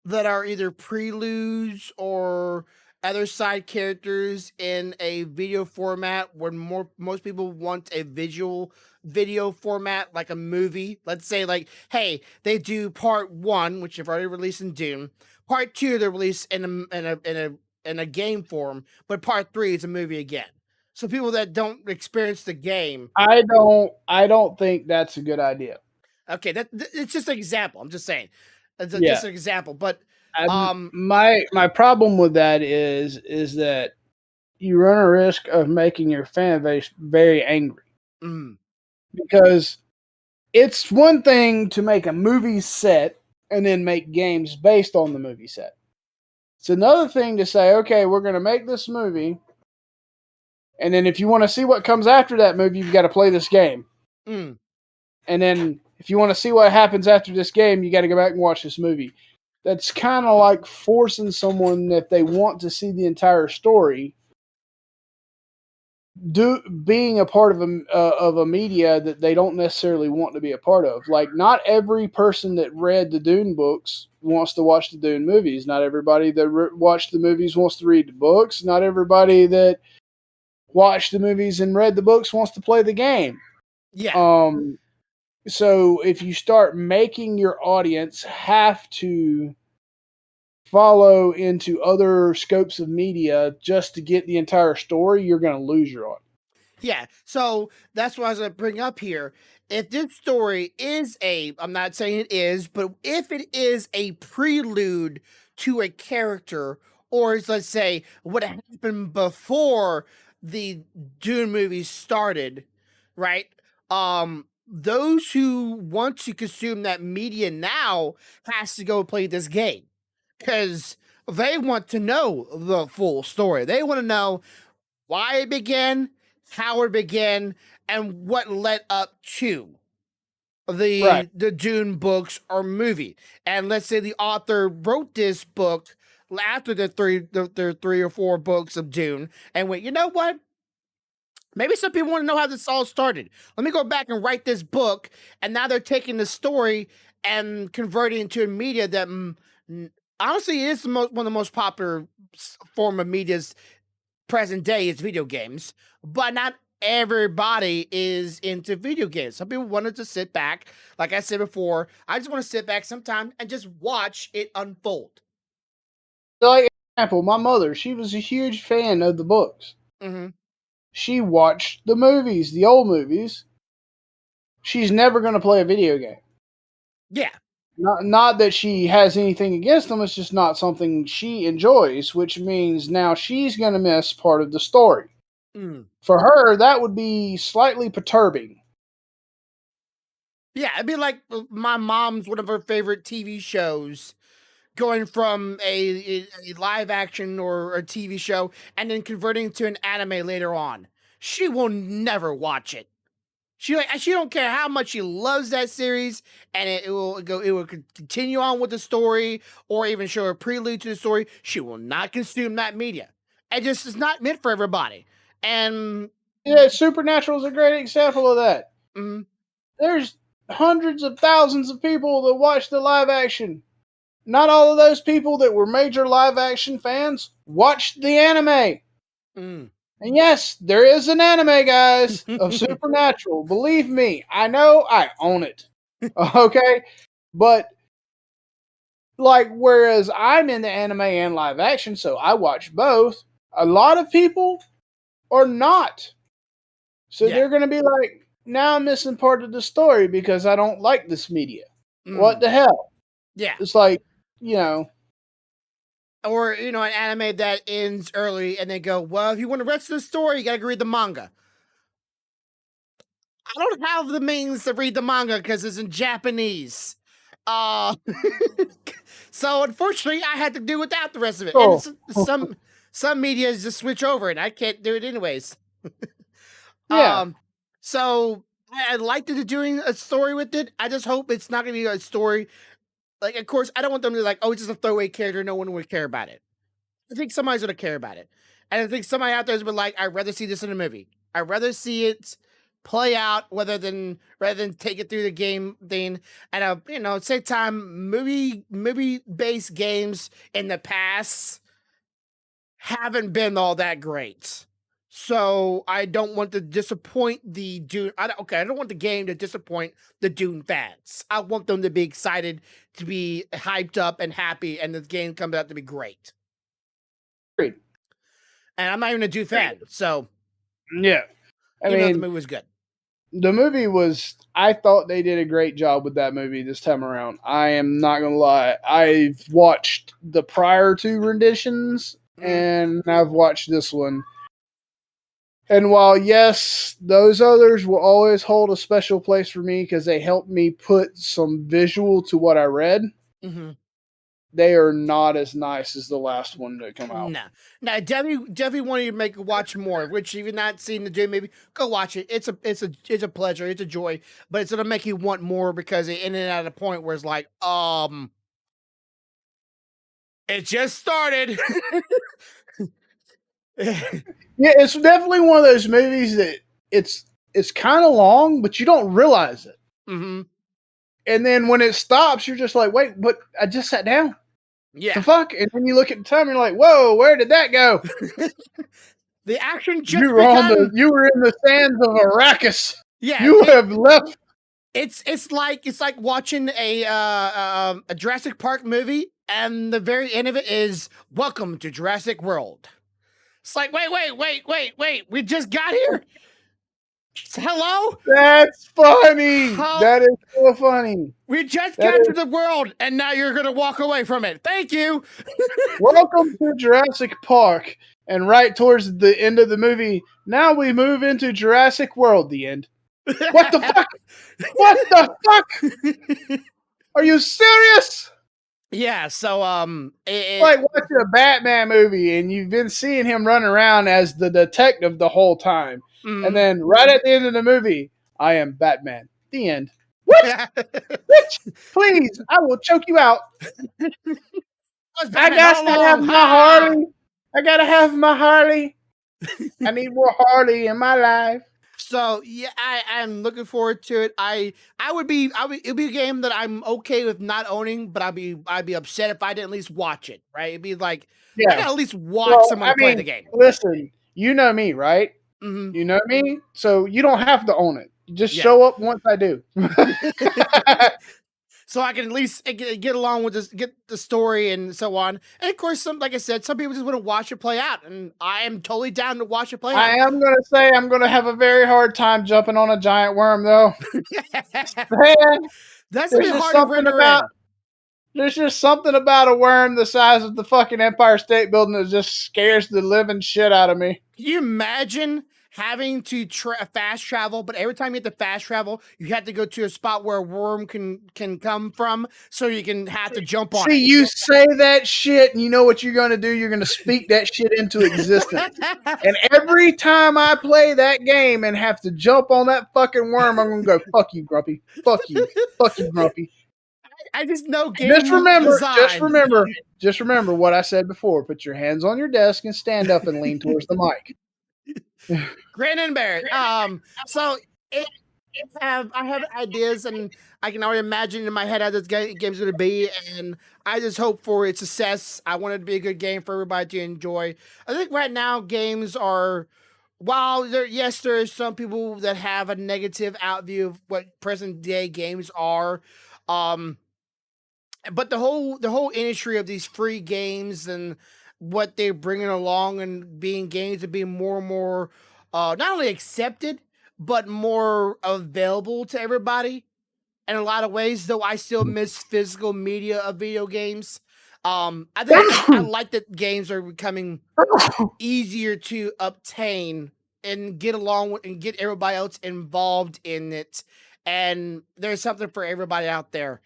that are either preludes or other side characters in a video format when most people want a visual video format like a movie? Let's say like, hey, they do part 1, which they've already released in Dune. Part 2 they release in a game form, but part 3 is a movie again. So people that don't experience the game. I don't think that's a good idea. Okay, it's just an example. I'm just saying. Just Yeah. an example, but um My problem with that is that you run a risk of making your fan base very angry mm, because it's one thing to make a movie set and then make games based on the movie set. It's another thing to say, okay, we're going to make this movie, and then if you want to see what comes after that movie, you've got to play this game. mm. And then if you want to see what happens after this game, you got to go back and watch this movie. That's kind of like forcing someone, if they want to see the entire story, being a part of a media that they don't necessarily want to be a part of. Like, not every person that read the Dune books wants to watch the Dune movies. Not everybody that watched the movies wants to read the books. Not everybody that watched the movies and read the books wants to play the game. Yeah. So if you start making your audience have to follow into other scopes of media just to get the entire story, you're going to lose your audience. Yeah. So that's what I was going to bring up here. If this story is I'm not saying it is, but if it is a prelude to a character, or is, let's say, what happened before the Dune movie started, right? Those who want to consume that media now has to go play this game, because they want to know the full story. They want to know why it began, how it began, and what led up to Right. the Dune books or movie. And let's say the author wrote this book after the three or four books of Dune, and went, you know what? Maybe some people want to know how this all started. Let me go back and write this book. And now they're taking the story and converting it into a media that honestly is one of the most popular form of media's present day is video games, but not everybody is into video games. Some people wanted to sit back. Like I said before, I just want to sit back sometime and just watch it unfold. Like, example, my mother, she was a huge fan of the books. Mm-hmm. She watched the movies, the old movies. She's never going to play a video game. Yeah. Not that she has anything against them, it's just not something she enjoys, which means now she's going to miss part of the story. Mm. For her, that would be slightly perturbing. Yeah, it'd be like my mom's one of her favorite TV shows going from a live action or a TV show and then converting to an anime later on. She will never watch it. She don't care how much she loves that series, and it will continue on with the story, or even show a prelude to the story. She will not consume that media. It just is not meant for everybody. And Yeah, Supernatural is a great example of that. mm, There's hundreds of thousands of people that watch the live action. Not all of those people that were major live action fans watched the anime. mm. And yes, there is an anime, guys, of Supernatural. Believe me, I know, I own it. Okay? But, like, whereas I'm in the anime and live action, so I watch both, a lot of people are not. So Yeah. they're going to be like, now I'm missing part of the story because I don't like this media. What the hell? Yeah. It's like, you know. Or, an anime that ends early and they go, well, if you want the rest of the story, you got to read the manga. I don't have the means to read the manga because it's in Japanese. Uh, so unfortunately, I had to do without the rest of it. Oh. And some media just switch over, and I can't do it anyways. Yeah. So I like that they're doing a story with it. I just hope it's not going to be a story. Like, of course, I don't want them to be like, oh, it's just a throwaway character. No one would care about it. I think somebody's going to care about it. And I think somebody out there has been like, I'd rather see this in a movie. I'd rather see it play out rather than take it through the game thing. And at the same time, movie based games in the past haven't been all that great. So I don't want to disappoint the Dune. I don't want the game to disappoint the Dune fans. I want them to be excited, to be hyped up and happy, and the game comes out to be great. Agreed. And I'm not even a Dune fan, so Yeah. I mean, the movie was good. The movie was, I thought they did a great job with that movie this time around. I am not going to lie. I've watched the prior two renditions and I've watched this one. And while, yes, those others will always hold a special place for me because they helped me put some visual to what I read, they are not as nice as the last one that come out. No, I definitely want you to watch more. Which, if you're not seeing the Dune, maybe go watch it. It's a pleasure. It's a joy, but it's gonna make you want more because it ended at a point where it's like, it just started. Yeah, it's definitely one of those movies that it's kind of long, but you don't realize it. Mm-hmm. And then when it stops, you're just like, wait, but I just sat down. Yeah. The fuck? And then you look at the time, and you're like, whoa, where did that go? The action You just were begun. you were in the sands of Arrakis. Yeah, You have left. it's like watching a Jurassic Park movie, and the very end of it is "Welcome to Jurassic World." It's like, wait, we just got here. Hello, That's funny. how That is so funny. we just That got to is the world, and now you're gonna walk away from it. Thank you. welcome to Jurassic Park. And right towards the end of the movie, now we move into Jurassic World. The end. What the fuck? What the fuck? Are you serious? Yeah. So Like watching a Batman movie and you've been seeing him run around as the detective the whole time. And then right at the end of the movie, I am Batman. The end. What? Bitch, please, I will choke you out. I got to have my Harley. I gotta have my Harley. I need more Harley in my life. So yeah, I'm looking forward to it. It'd be a game that I'm okay with not owning, but I'd be upset if I didn't at least watch it. Right? It'd be like I Yeah. gotta at least watch Well, someone I play the mean, game. listen, you know me, right? Mm-hmm. You know me, so you don't have to own it. Just Yeah. show up once I do. So I can at least get along with this, get the story and so on. And of course, like I said, some people just want to watch it play out, and I am totally down to watch it play I out. am going to say I'm going to have a very hard time jumping on a giant worm, though. Man, That's a there's bit just hard to something render about in. there's just something about a worm the size of the fucking Empire State Building that just scares the living shit out of me. Can you imagine having to fast travel, but every time you have to fast travel, you have to go to a spot where a worm can come from, so you can have to jump on See, it. you say that shit, and you know what you're going to do? You're going to speak that shit into existence. And every time I play that game and have to jump on that fucking worm, I'm going to go, fuck you, Grumpy. Fuck you. Fuck you, Grumpy. I just know Just game remember, design. just remember what I said before. Put your hands on your desk and stand up and lean towards the mic. Grand and Barrett. So it, I have ideas, and I can already imagine in my head how this game's going to be, and I just hope for its success. I want it to be a good game for everybody to enjoy. I think right now games are, while there are some people that have a negative outview of what present day games are. Um, but the whole industry of these free games and what they're bringing along and being games and being more and more not only accepted but more available to everybody in a lot of ways, though I still miss physical media of video games. I think I like that games are becoming easier to obtain and get along with and get everybody else involved in it, and there's something for everybody out there.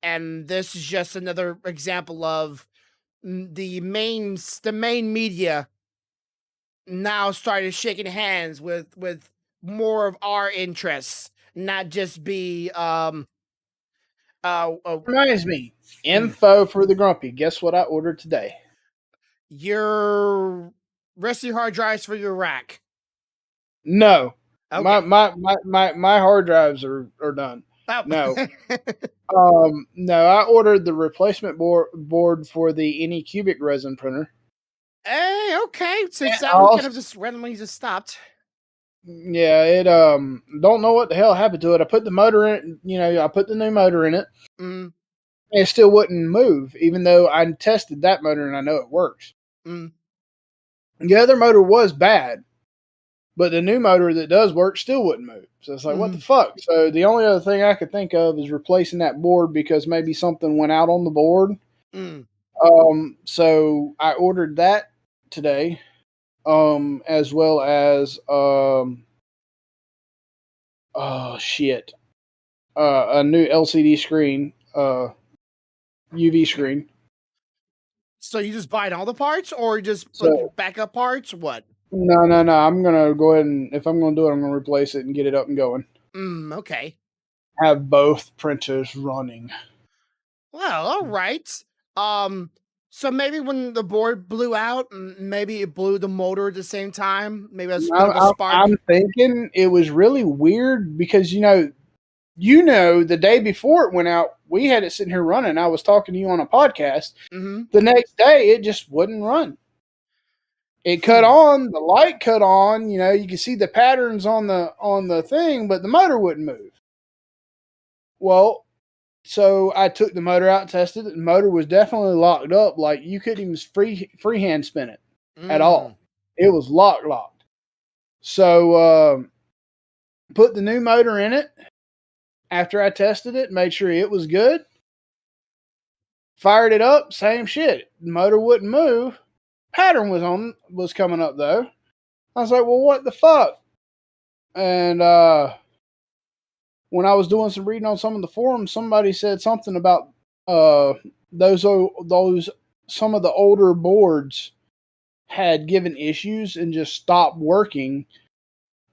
And this is just another example of the main media now started shaking hands with more of our interests, not just be Reminds me, mm, info for the Grumpy. Guess what I ordered today? your rest of your hard drives for your rack. No. Okay. My hard drives are done. Oh. No. No, I ordered the replacement board for the Anycubic resin printer. Hey, okay. Since And that one kind of just randomly just stopped. yeah, it don't know what the hell happened to it. I put the motor in, I put the new motor in it. Mm, It still wouldn't move, even though I tested that motor and I know it works. mm, The other motor was bad, but the new motor that does work still wouldn't move. So it's like, what the fuck? So the only other thing I could think of is replacing that board because maybe something went out on the board. mm. So I ordered that today, as well as oh shit, a new LCD screen, UV screen. So you just buying all the parts, or just So backup parts? What? no. I'm gonna go ahead and if I'm gonna do it, I'm gonna replace it and get it up and going. Okay. Have both printers running. Well, all right. Um, So maybe when the board blew out, maybe it blew the motor at the same time. Maybe a bit I'm, of a I'm, spark. I'm thinking it was really weird because the day before it went out, we had it sitting here running. I was talking to you on a podcast. Mm-hmm. The next day, it just wouldn't run. It cut Hmm. on, the light cut on. You could see the patterns on the thing, but the motor wouldn't move. Well, so I took the motor out, tested it. The motor was definitely locked up. Like you couldn't even freehand spin it at Mm. all. It was locked. So put the new motor in it after I tested it, made sure it was good. Fired it up, same shit. The motor wouldn't move. Pattern was coming up though. I was like, well, what the fuck? And when I was doing some reading on some of the forums, somebody said something about uh, those some of the older boards had given issues and just stopped working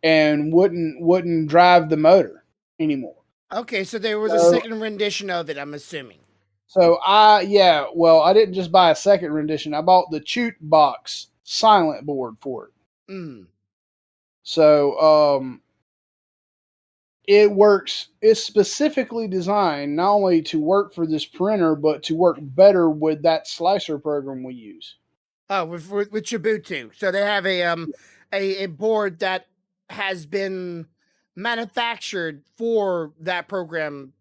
and wouldn't drive the motor anymore. Okay, so there was a So, second rendition of it. I'm assuming. I didn't just buy a second rendition. I bought the Chute Box silent board for it. Mm. So it works. It's specifically designed not only to work for this printer, but to work better with that slicer program we use. Oh, with Ubuntu. So they have a board that has been manufactured for that program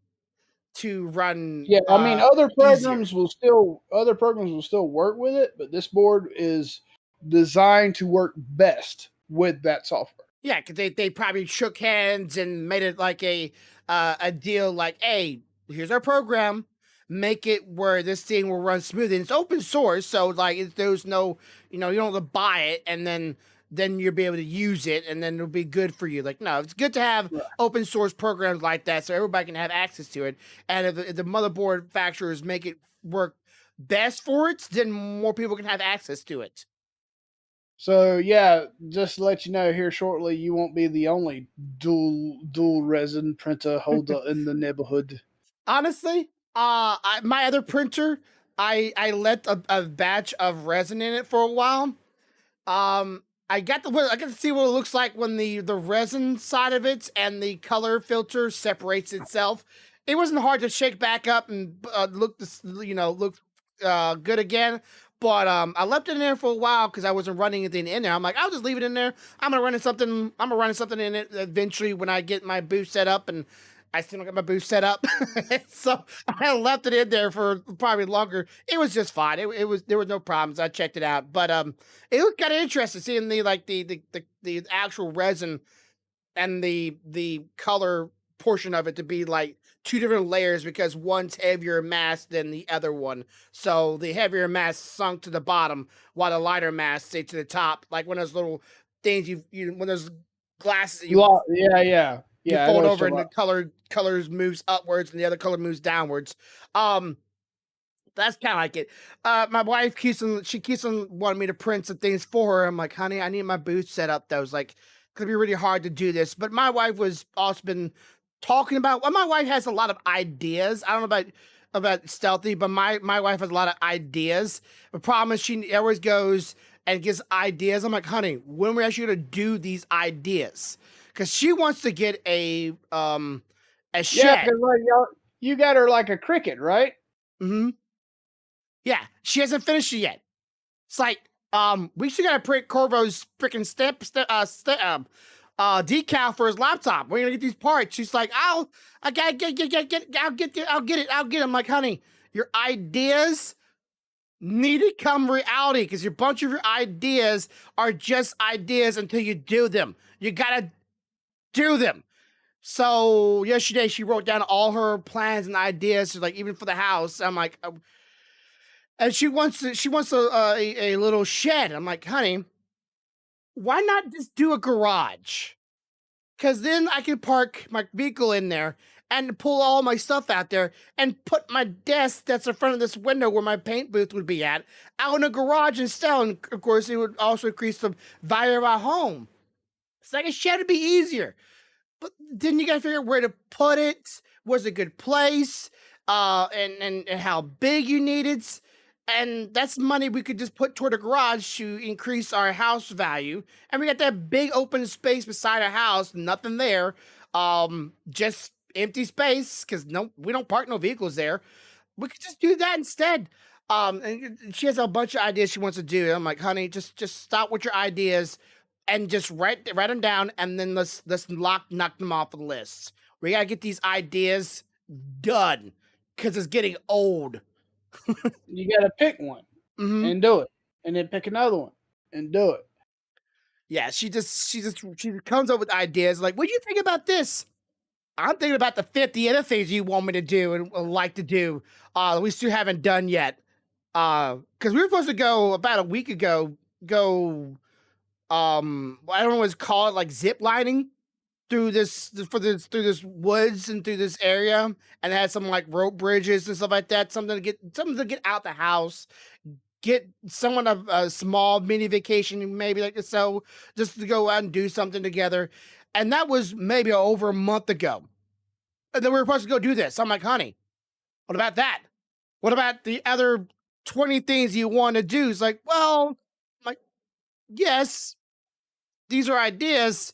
to run Yeah, I mean easier. other programs will still work with it, but this board is designed to work best with that software. Yeah, because they probably shook hands and made it like a deal. Like, hey, here's our program. Make it where this thing will run smooth. And it's open source, so like there's no, you don't have to buy it and then you'll be able to use it and then it'll be good for you. Like, no, it's good to have Right. open source programs like that so everybody can have access to it. And if the motherboard manufacturers make it work best for it, then more people can have access to it. So yeah, just to let you know here shortly, you won't be the only dual resin printer holder in the neighborhood. Honestly, my other printer, I let a batch of resin in it for a while. I got to see what it looks like when the resin side of it and the color filter separates itself. It wasn't hard to shake back up and look good again. But I left it in there for a while because I wasn't running anything in there. I'm like, I'll just leave it in there. I'm gonna run something in it eventually when I get my booth set up, and I still don't get my booth set up. So I left it in there for probably longer. It was just fine. It was there was no problems. I checked it out, but it looked kind of interesting seeing the actual resin and the color portion of it to be like two different layers because one's heavier mass than the other one. So the heavier mass sunk to the bottom while the lighter mass stayed to the top. Like one of those little things you when those glasses that you Yeah. I know fold what over you're and the about. colors moves upwards and the other color moves downwards. Um that's kind of like it. My wife keeps on wanting me to print some things for her. I'm like, honey, I need my booth set up. That was like, gonna be really hard to do this. But my wife was also been talking about. Well, my wife has a lot of ideas. I don't know about stealthy, but my wife has a lot of ideas. The problem is she always goes and gets ideas. I'm like, honey, when we're actually gonna do these ideas? Because she wants to get a Yeah, shed. because like you got her like a cricket, right? Hmm. Yeah, she hasn't finished it yet. It's like, we still gotta print Corvo's freaking decal for his laptop. We're gonna get these parts. She's like, I gotta I'll get it. I'm like, honey, your ideas need to come reality because your bunch of your ideas are just ideas until you do them. You gotta do them. So yesterday she wrote down all her plans and ideas, like even for the house. I'm like, and she wants a little shed. I'm like, honey, why not just do a garage? Because then I can park my vehicle in there and pull all my stuff out there and put my desk that's in front of this window where my paint booth would be at out in a garage instead. And of course, it would also increase the value of our home. It's like a shed would be easier. But then you gotta figure out where to put it, where's a good place, and how big you need it. and that's money we could just put toward a garage to increase our house value. And we got that big open space beside our house, nothing there, just empty space because no, we don't park no vehicles there. We could just do that instead. And she has a bunch of ideas she wants to do. I'm like, honey, just stop with your ideas and just write them down, and then let's knock them off the list. We gotta get these ideas done because it's getting old. You got to pick one Mm-hmm. and do it, and then pick another one and do it. Yeah, she comes up with ideas like, what do you think about this? I'm thinking about the 50 other things you want me to do and like to do. We still haven't done yet. Because we were supposed to go about a week ago, I don't know what it's called, like zip lining through through this woods and through this area, and it had some like rope bridges and stuff like that. Something to get out the house, get someone a small mini vacation, maybe like so, just to go out and do something together. And that was maybe over a month ago. And then we were supposed to go do this. I'm like, honey, what about that? What about the other 20 things you want to do? It's like, well, I'm like, yes, these are ideas,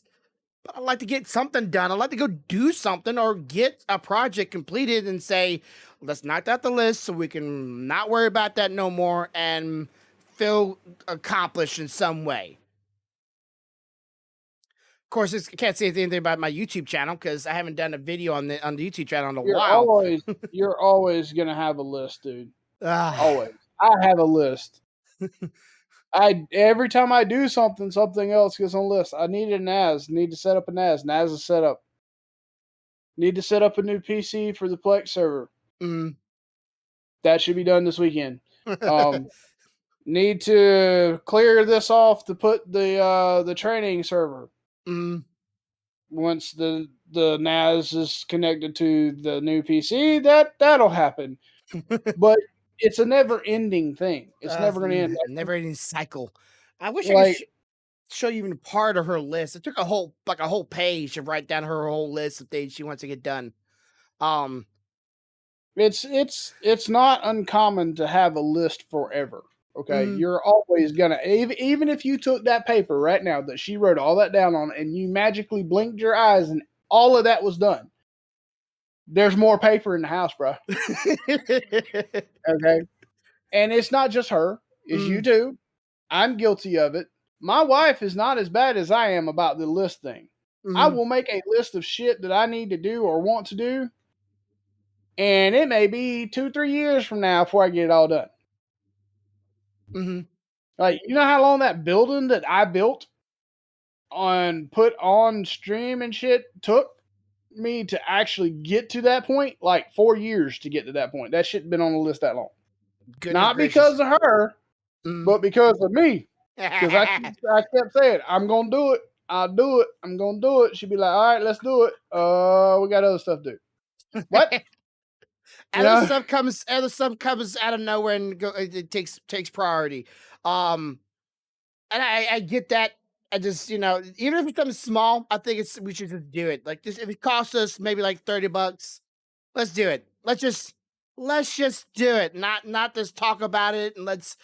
but I'd like to get something done. I'd like to go do something or get a project completed and say, let's knock that the list so we can not worry about that no more and feel accomplished in some way. Of course, I can't say anything about my YouTube channel because I haven't done a video on the YouTube channel in a while. You're always gonna have a list, dude. Ah. Always. I have a list. Every time I do something, something else gets on the list. I need a NAS. Need to set up a NAS. NAS is set up. Need to set up a new PC for the Plex server. Mm. That should be done this weekend. Need to clear this off to put the training server. Mm. Once the NAS is connected to the new PC, that'll happen. But it's a never-ending thing. It's never going to end. Never-ending cycle. I wish I could show you even part of her list. It took a whole page to write down her whole list of things she wants to get done. It's not uncommon to have a list forever. Okay, you're always gonna, even if you took that paper right now that she wrote all that down on, and you magically blinked your eyes and all of that was done. There's more paper in the house, bro. Okay, and it's not just her; it's you too. I'm guilty of it. My wife is not as bad as I am about the list thing. I will make a list of shit that I need to do or want to do, and it may be 2-3 years from now before I get it all done. Like, you know how long that building that I built put on stream and shit took me to actually get to that point? Like 4 years to get to that point. That shit been on the list that long. Not because of her, but because of me. Because I kept saying, I'm gonna do it. I'll do it. I'm gonna do it. She'd be like, all right, let's do it. We got other stuff to do. What? Other stuff comes out of nowhere and it takes priority. And I get that. I just, even if it's something small, I think we should just do it. Like this, if it costs us maybe like $30, let's do it. Let's just do it. Not just talk about it and let's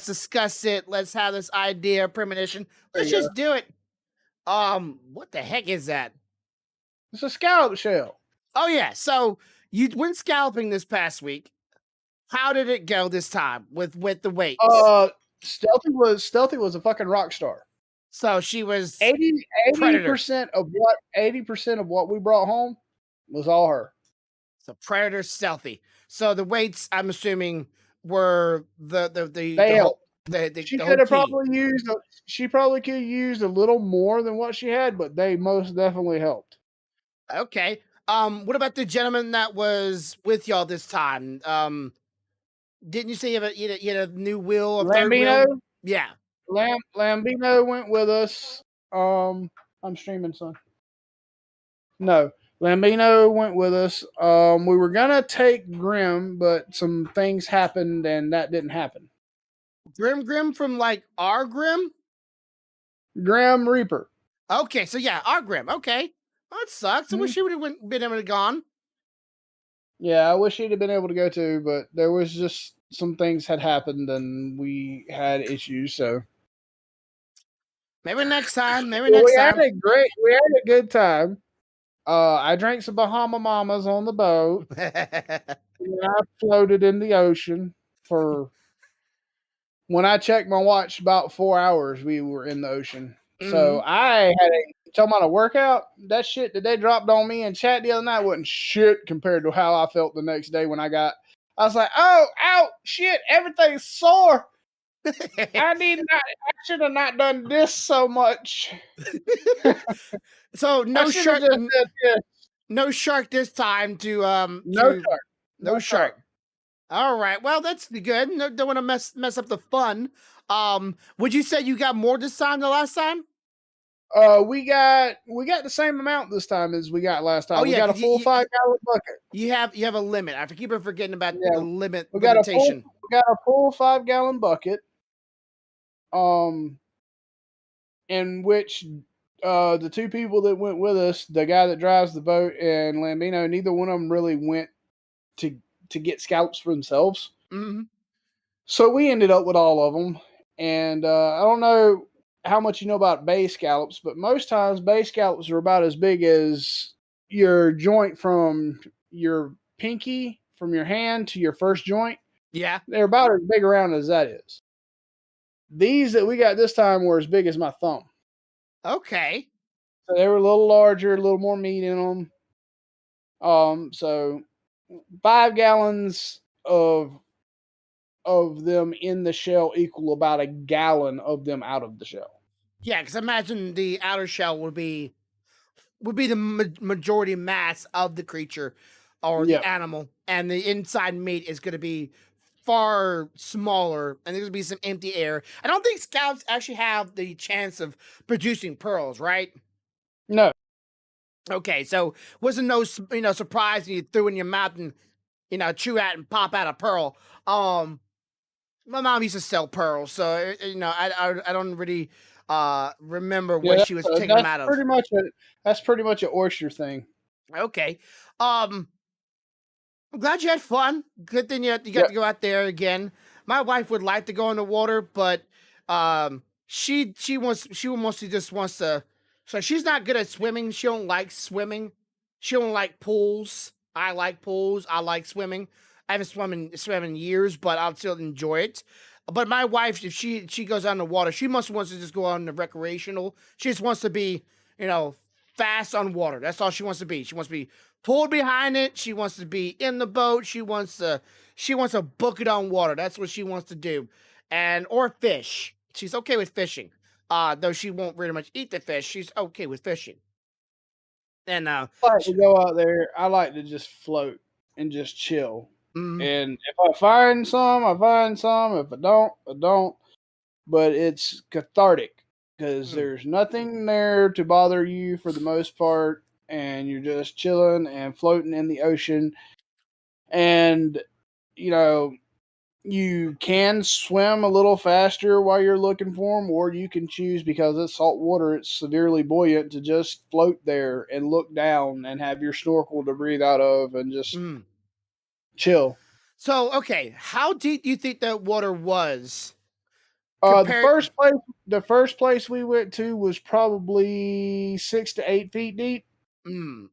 discuss it. Let's have this idea, premonition. Let's just do it. What the heck is that? It's a scallop shell. Oh yeah. So you went scalloping this past week. How did it go this time with the weights? Stealthy was a fucking rock star. So she was 80% of what we brought home was all her. So Predator, Stealthy. So the weights, I'm assuming, were she probably could have used a little more than what she had, but they most definitely helped. Okay. What about the gentleman that was with y'all this time? Didn't you say you had a new wheel, third wheel? Yeah. Lambino went with us. I'm streaming, son. No, Lambino went with us. We were gonna take Grim, but some things happened, and that didn't happen. Grim from like our Grim? Grim Reaper. Okay, so yeah, our Grim. Okay, well, that sucks. I wish he would have been able to gone. Yeah, I wish he'd have been able to go too, but there was just some things had happened and we had issues. So Maybe next time. Maybe well, next time. we had a good time. I drank some Bahama Mamas on the boat. And I floated in the ocean for when I checked my watch, about 4 hours we were in the ocean. So Mhm. I had talking about a workout. That shit that they dropped on me in chat the other night wasn't shit compared to how I felt the next day when I was like, oh, ow, shit, everything's sore. I should have not done this so much. So I no should have shark, just did this. no shark this time No to shark. no No shark. shark. All right. Well, that's good. No, don't want to mess up the fun. Would you say you got more this time than last time? We got the same amount this time as we got last Oh time. We yeah, got a because full 5 gallon bucket. you have a limit. I keep on forgetting about Yeah, the limitation. we got a full 5 gallon bucket. In which the two people that went with us, the guy that drives the boat and Lambino, neither one of them really went to to get scallops for themselves. Hmm. So we ended up with all of them. And I don't know how much you know about bay scallops, but most times bay scallops are about as big as your joint from your pinky, from your hand to your first joint. Yeah. They're about as big around as that is. These that we got this time were as big as my thumb. Okay. So they were a little larger, a little more meat in them. So 5 gallons of them in the shell equal about a gallon of them out of the shell. Yeah, because imagine the outer shell would be the majority mass of the creature or the Yep. animal, and the inside meat is going to be far smaller, and there's going to be some empty air. I don't think scallops actually have the chance of producing pearls, right? No. Okay, so wasn't no surprise when you threw in your mouth and chew out and pop out a pearl. My mom used to sell pearls, so I don't really remember Yeah, what she was taking them out of. that's pretty much an oyster thing. Okay. I'm glad you had fun. Good thing you got Yep. to go out there again. My wife would like to go in the water, but she mostly just wants to. So she's not good at swimming. She don't like swimming. She don't like pools. I like pools. I like swimming. I haven't swum in years, but I'll still enjoy it. But my wife, if she goes out in the water, she must wants to just go on the recreational. She just wants to be, you know, fast on water. That's all she wants to be. She wants to be pulled behind it. She wants to be in the boat. She wants to book it on water. That's what she wants to do. And or fish. She's okay with fishing. Though she won't very much eat the fish, she's okay with fishing. And I like to go out there. I like to just float and just chill. mm, And if I find some, I find some. If I don't, I don't. But it's cathartic because mm. there's nothing there to bother you for the most part, and you're just chilling and floating in the ocean. And you know, you can swim a little faster while you're looking for them, or you can choose, because it's salt water, it's severely buoyant, to just float there and look down and have your snorkel to breathe out of and just Mm. chill. So okay, how deep do you think that water was Uh, the compared? first place, the first place we went to was probably 6 to 8 feet deep.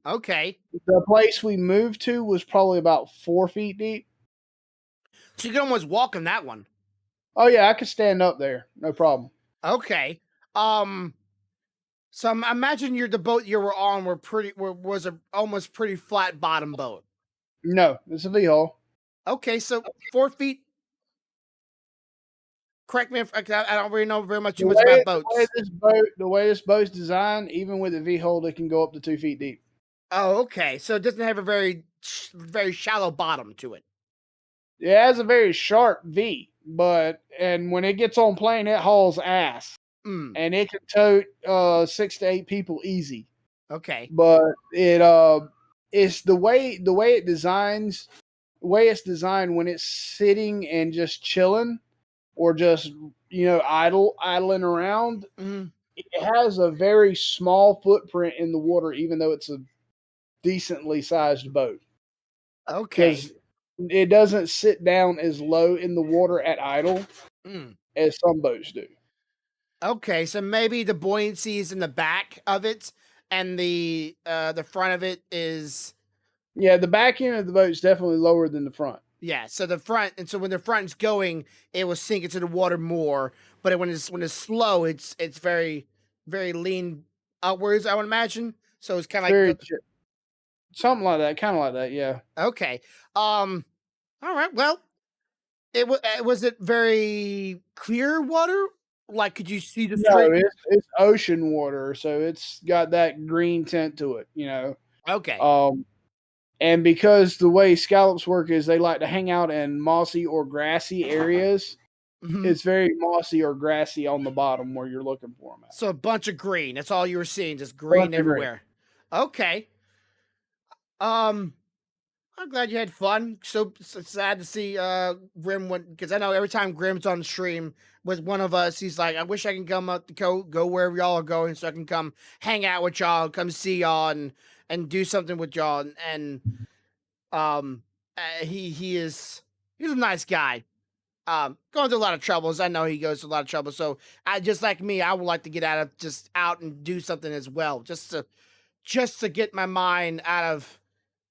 Okay, The place we moved to was probably about 4 feet deep. so you can almost walk in that one. Oh yeah, I could stand up there, no problem. Okay. Um. So imagine the boat you were on was a almost pretty flat bottom boat. No, it's a V hole. Okay, so 4 feet. Correct me if I don't really know very much too much about boats. The way this boat's designed, even with a V hole, it can go up to 2 feet deep. Oh, okay. So it doesn't have a very shallow bottom to it. It has a very sharp V, and when it gets on plane, it hauls ass, Mm. and it can tote 6 to 8 people easy. Okay. But it's the way it's designed when it's sitting and just chilling, or just idling around. Mm. It has a very small footprint in the water, even though it's a decently sized boat. Okay. Because it doesn't sit down as low in the water at idle Mm. as some boats do. Okay, so maybe the buoyancy is in the back of it, and the front of it is Yeah, the back end of the boat is definitely lower than the front. yeah. So the front, and so when the front's going, it will sink into the water more. But when it's slow, it's very lean upwards. I would imagine. So it's kind of Very like something like that, kind of like that. Yeah. okay. Um. All right. Well, was it very clear water? Like, could you see the No, straight? it's ocean water, so it's got that green tint to it. Okay. Um, and because the way scallops work is they like to hang out in mossy or grassy areas, Hmm. it's very mossy or grassy on the bottom where you're looking for them at. So a bunch of green. That's all you were seeing, just Bunch green of green. everywhere. Okay. Um. I'm glad you had fun. So sad to see Grim went because I know every time Grim's on the stream with one of us, he's like, I wish I can come up to go wherever y'all are going so I can come hang out with y'all, come see y'all and do something with y'all. And he's a nice guy. Going through a lot of troubles. I know he goes through a lot of trouble. So I just like me, I would like to get out and do something as well. Just to get my mind out of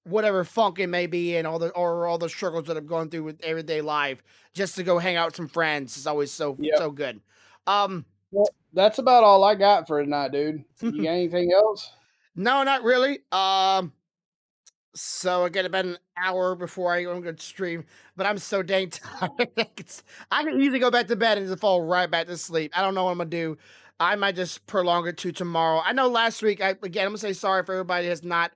whatever funk it may be in all the struggles that I'm going through with everyday life, just to go hang out with some friends is always Yep. so good. Um, Well, that's about all I got for tonight, dude. You got anything else? no, not really. So I get about an hour before I go to stream, but I'm so dang tired. I can easily go back to bed and just fall right back to sleep. I don't know what I'm gonna do. I might just prolong it to tomorrow. I know last week, I'm gonna say sorry for everybody that's not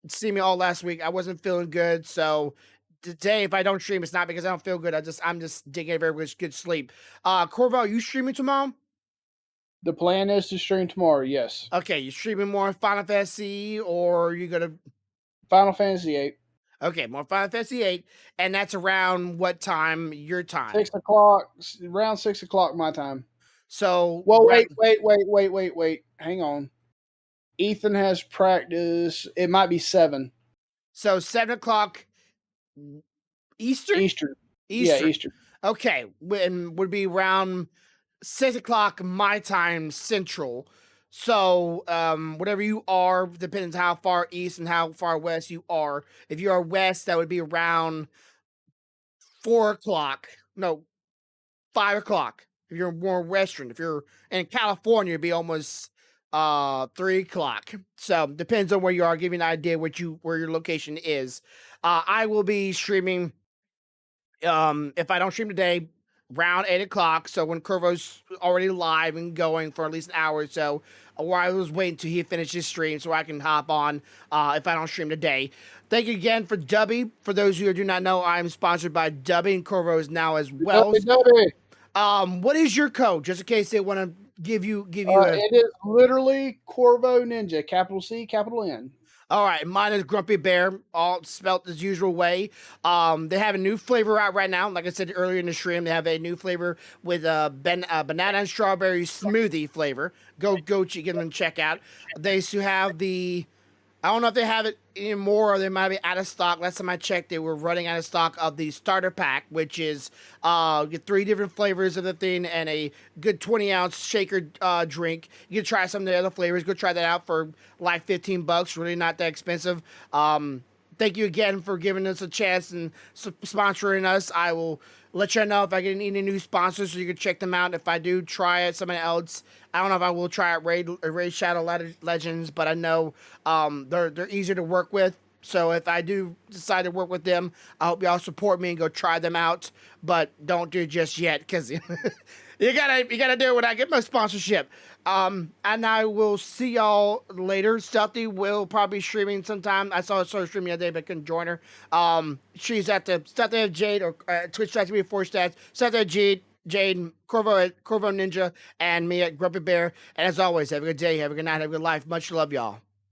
seen me all last week. I wasn't feeling good, so today if I don't stream, it's not because I don't feel good. I'm just digging a very good sleep. Corval, you streaming tomorrow? The plan is to stream tomorrow. Yes. Okay, you streaming more Final Fantasy, or you gonna Final Fantasy VIII. okay, more Final Fantasy 8, and that's around what time? Your time. 6 o'clock, around 6 o'clock my time. So Well, round, wait. Hang on. Ethan has practice. It might be 7 so 7 o'clock Eastern. Eastern. Yeah, Eastern. Eastern. Okay, when would be around 6 o'clock my time Central. So whatever you are, depends how far east and how far west you are. If you are west, that would be around 4 o'clock. No, 5 o'clock. If you're more western, if you're in California, it'd be almost 3 o'clock. So depends on where you are. Give you an idea where your location is. I will be streaming. If I don't stream today, around 8 o'clock. So when Curvo's already live and going for at least an hour or so, where I was waiting till he finished his stream so I can hop on if I don't stream today. Thank you again for Dubby. For those of you who do not know, I'm sponsored by Dubby and Corvo is now as well. Dubby. What is your code? Just in case they want to give you a. It is literally Corvo Ninja, capital C, capital N. All right, mine is Grumppybear, all spelt the usual way. They have a new flavor out right now. Like I said earlier in the stream, they have a new flavor with banana and strawberry smoothie flavor. Go give them a check out. They still have the. I don't know if they have it anymore or they might be out of stock. Last time I checked, they were running out of stock of the starter pack, which is get 3 different flavors of the thing and a good 20-ounce shaker drink. You can try some of the other flavors. Go try that out for like $15. Really not that expensive. Thank you again for giving us a chance and sponsoring us. I will let you know if I get any new sponsors so you can check them out. If I do try it, somebody else, I don't know if I will try out Raid Shadow Legends, but I know they're easier to work with. So if I do decide to work with them, I hope y'all support me and go try them out. But don't do it just yet because you gotta do it when I get my sponsorship. And I will see y'all later. Stealthy will probably be streaming sometime. I saw her started streaming the other day, but couldn't join her. She's at the Stealthy of Jade or Twitch.tv/stats. Stealthy of Jade, Corvo Ninja, and me at Grumppybear. And as always, have a good day, have a good night, have a good life. Much love, y'all.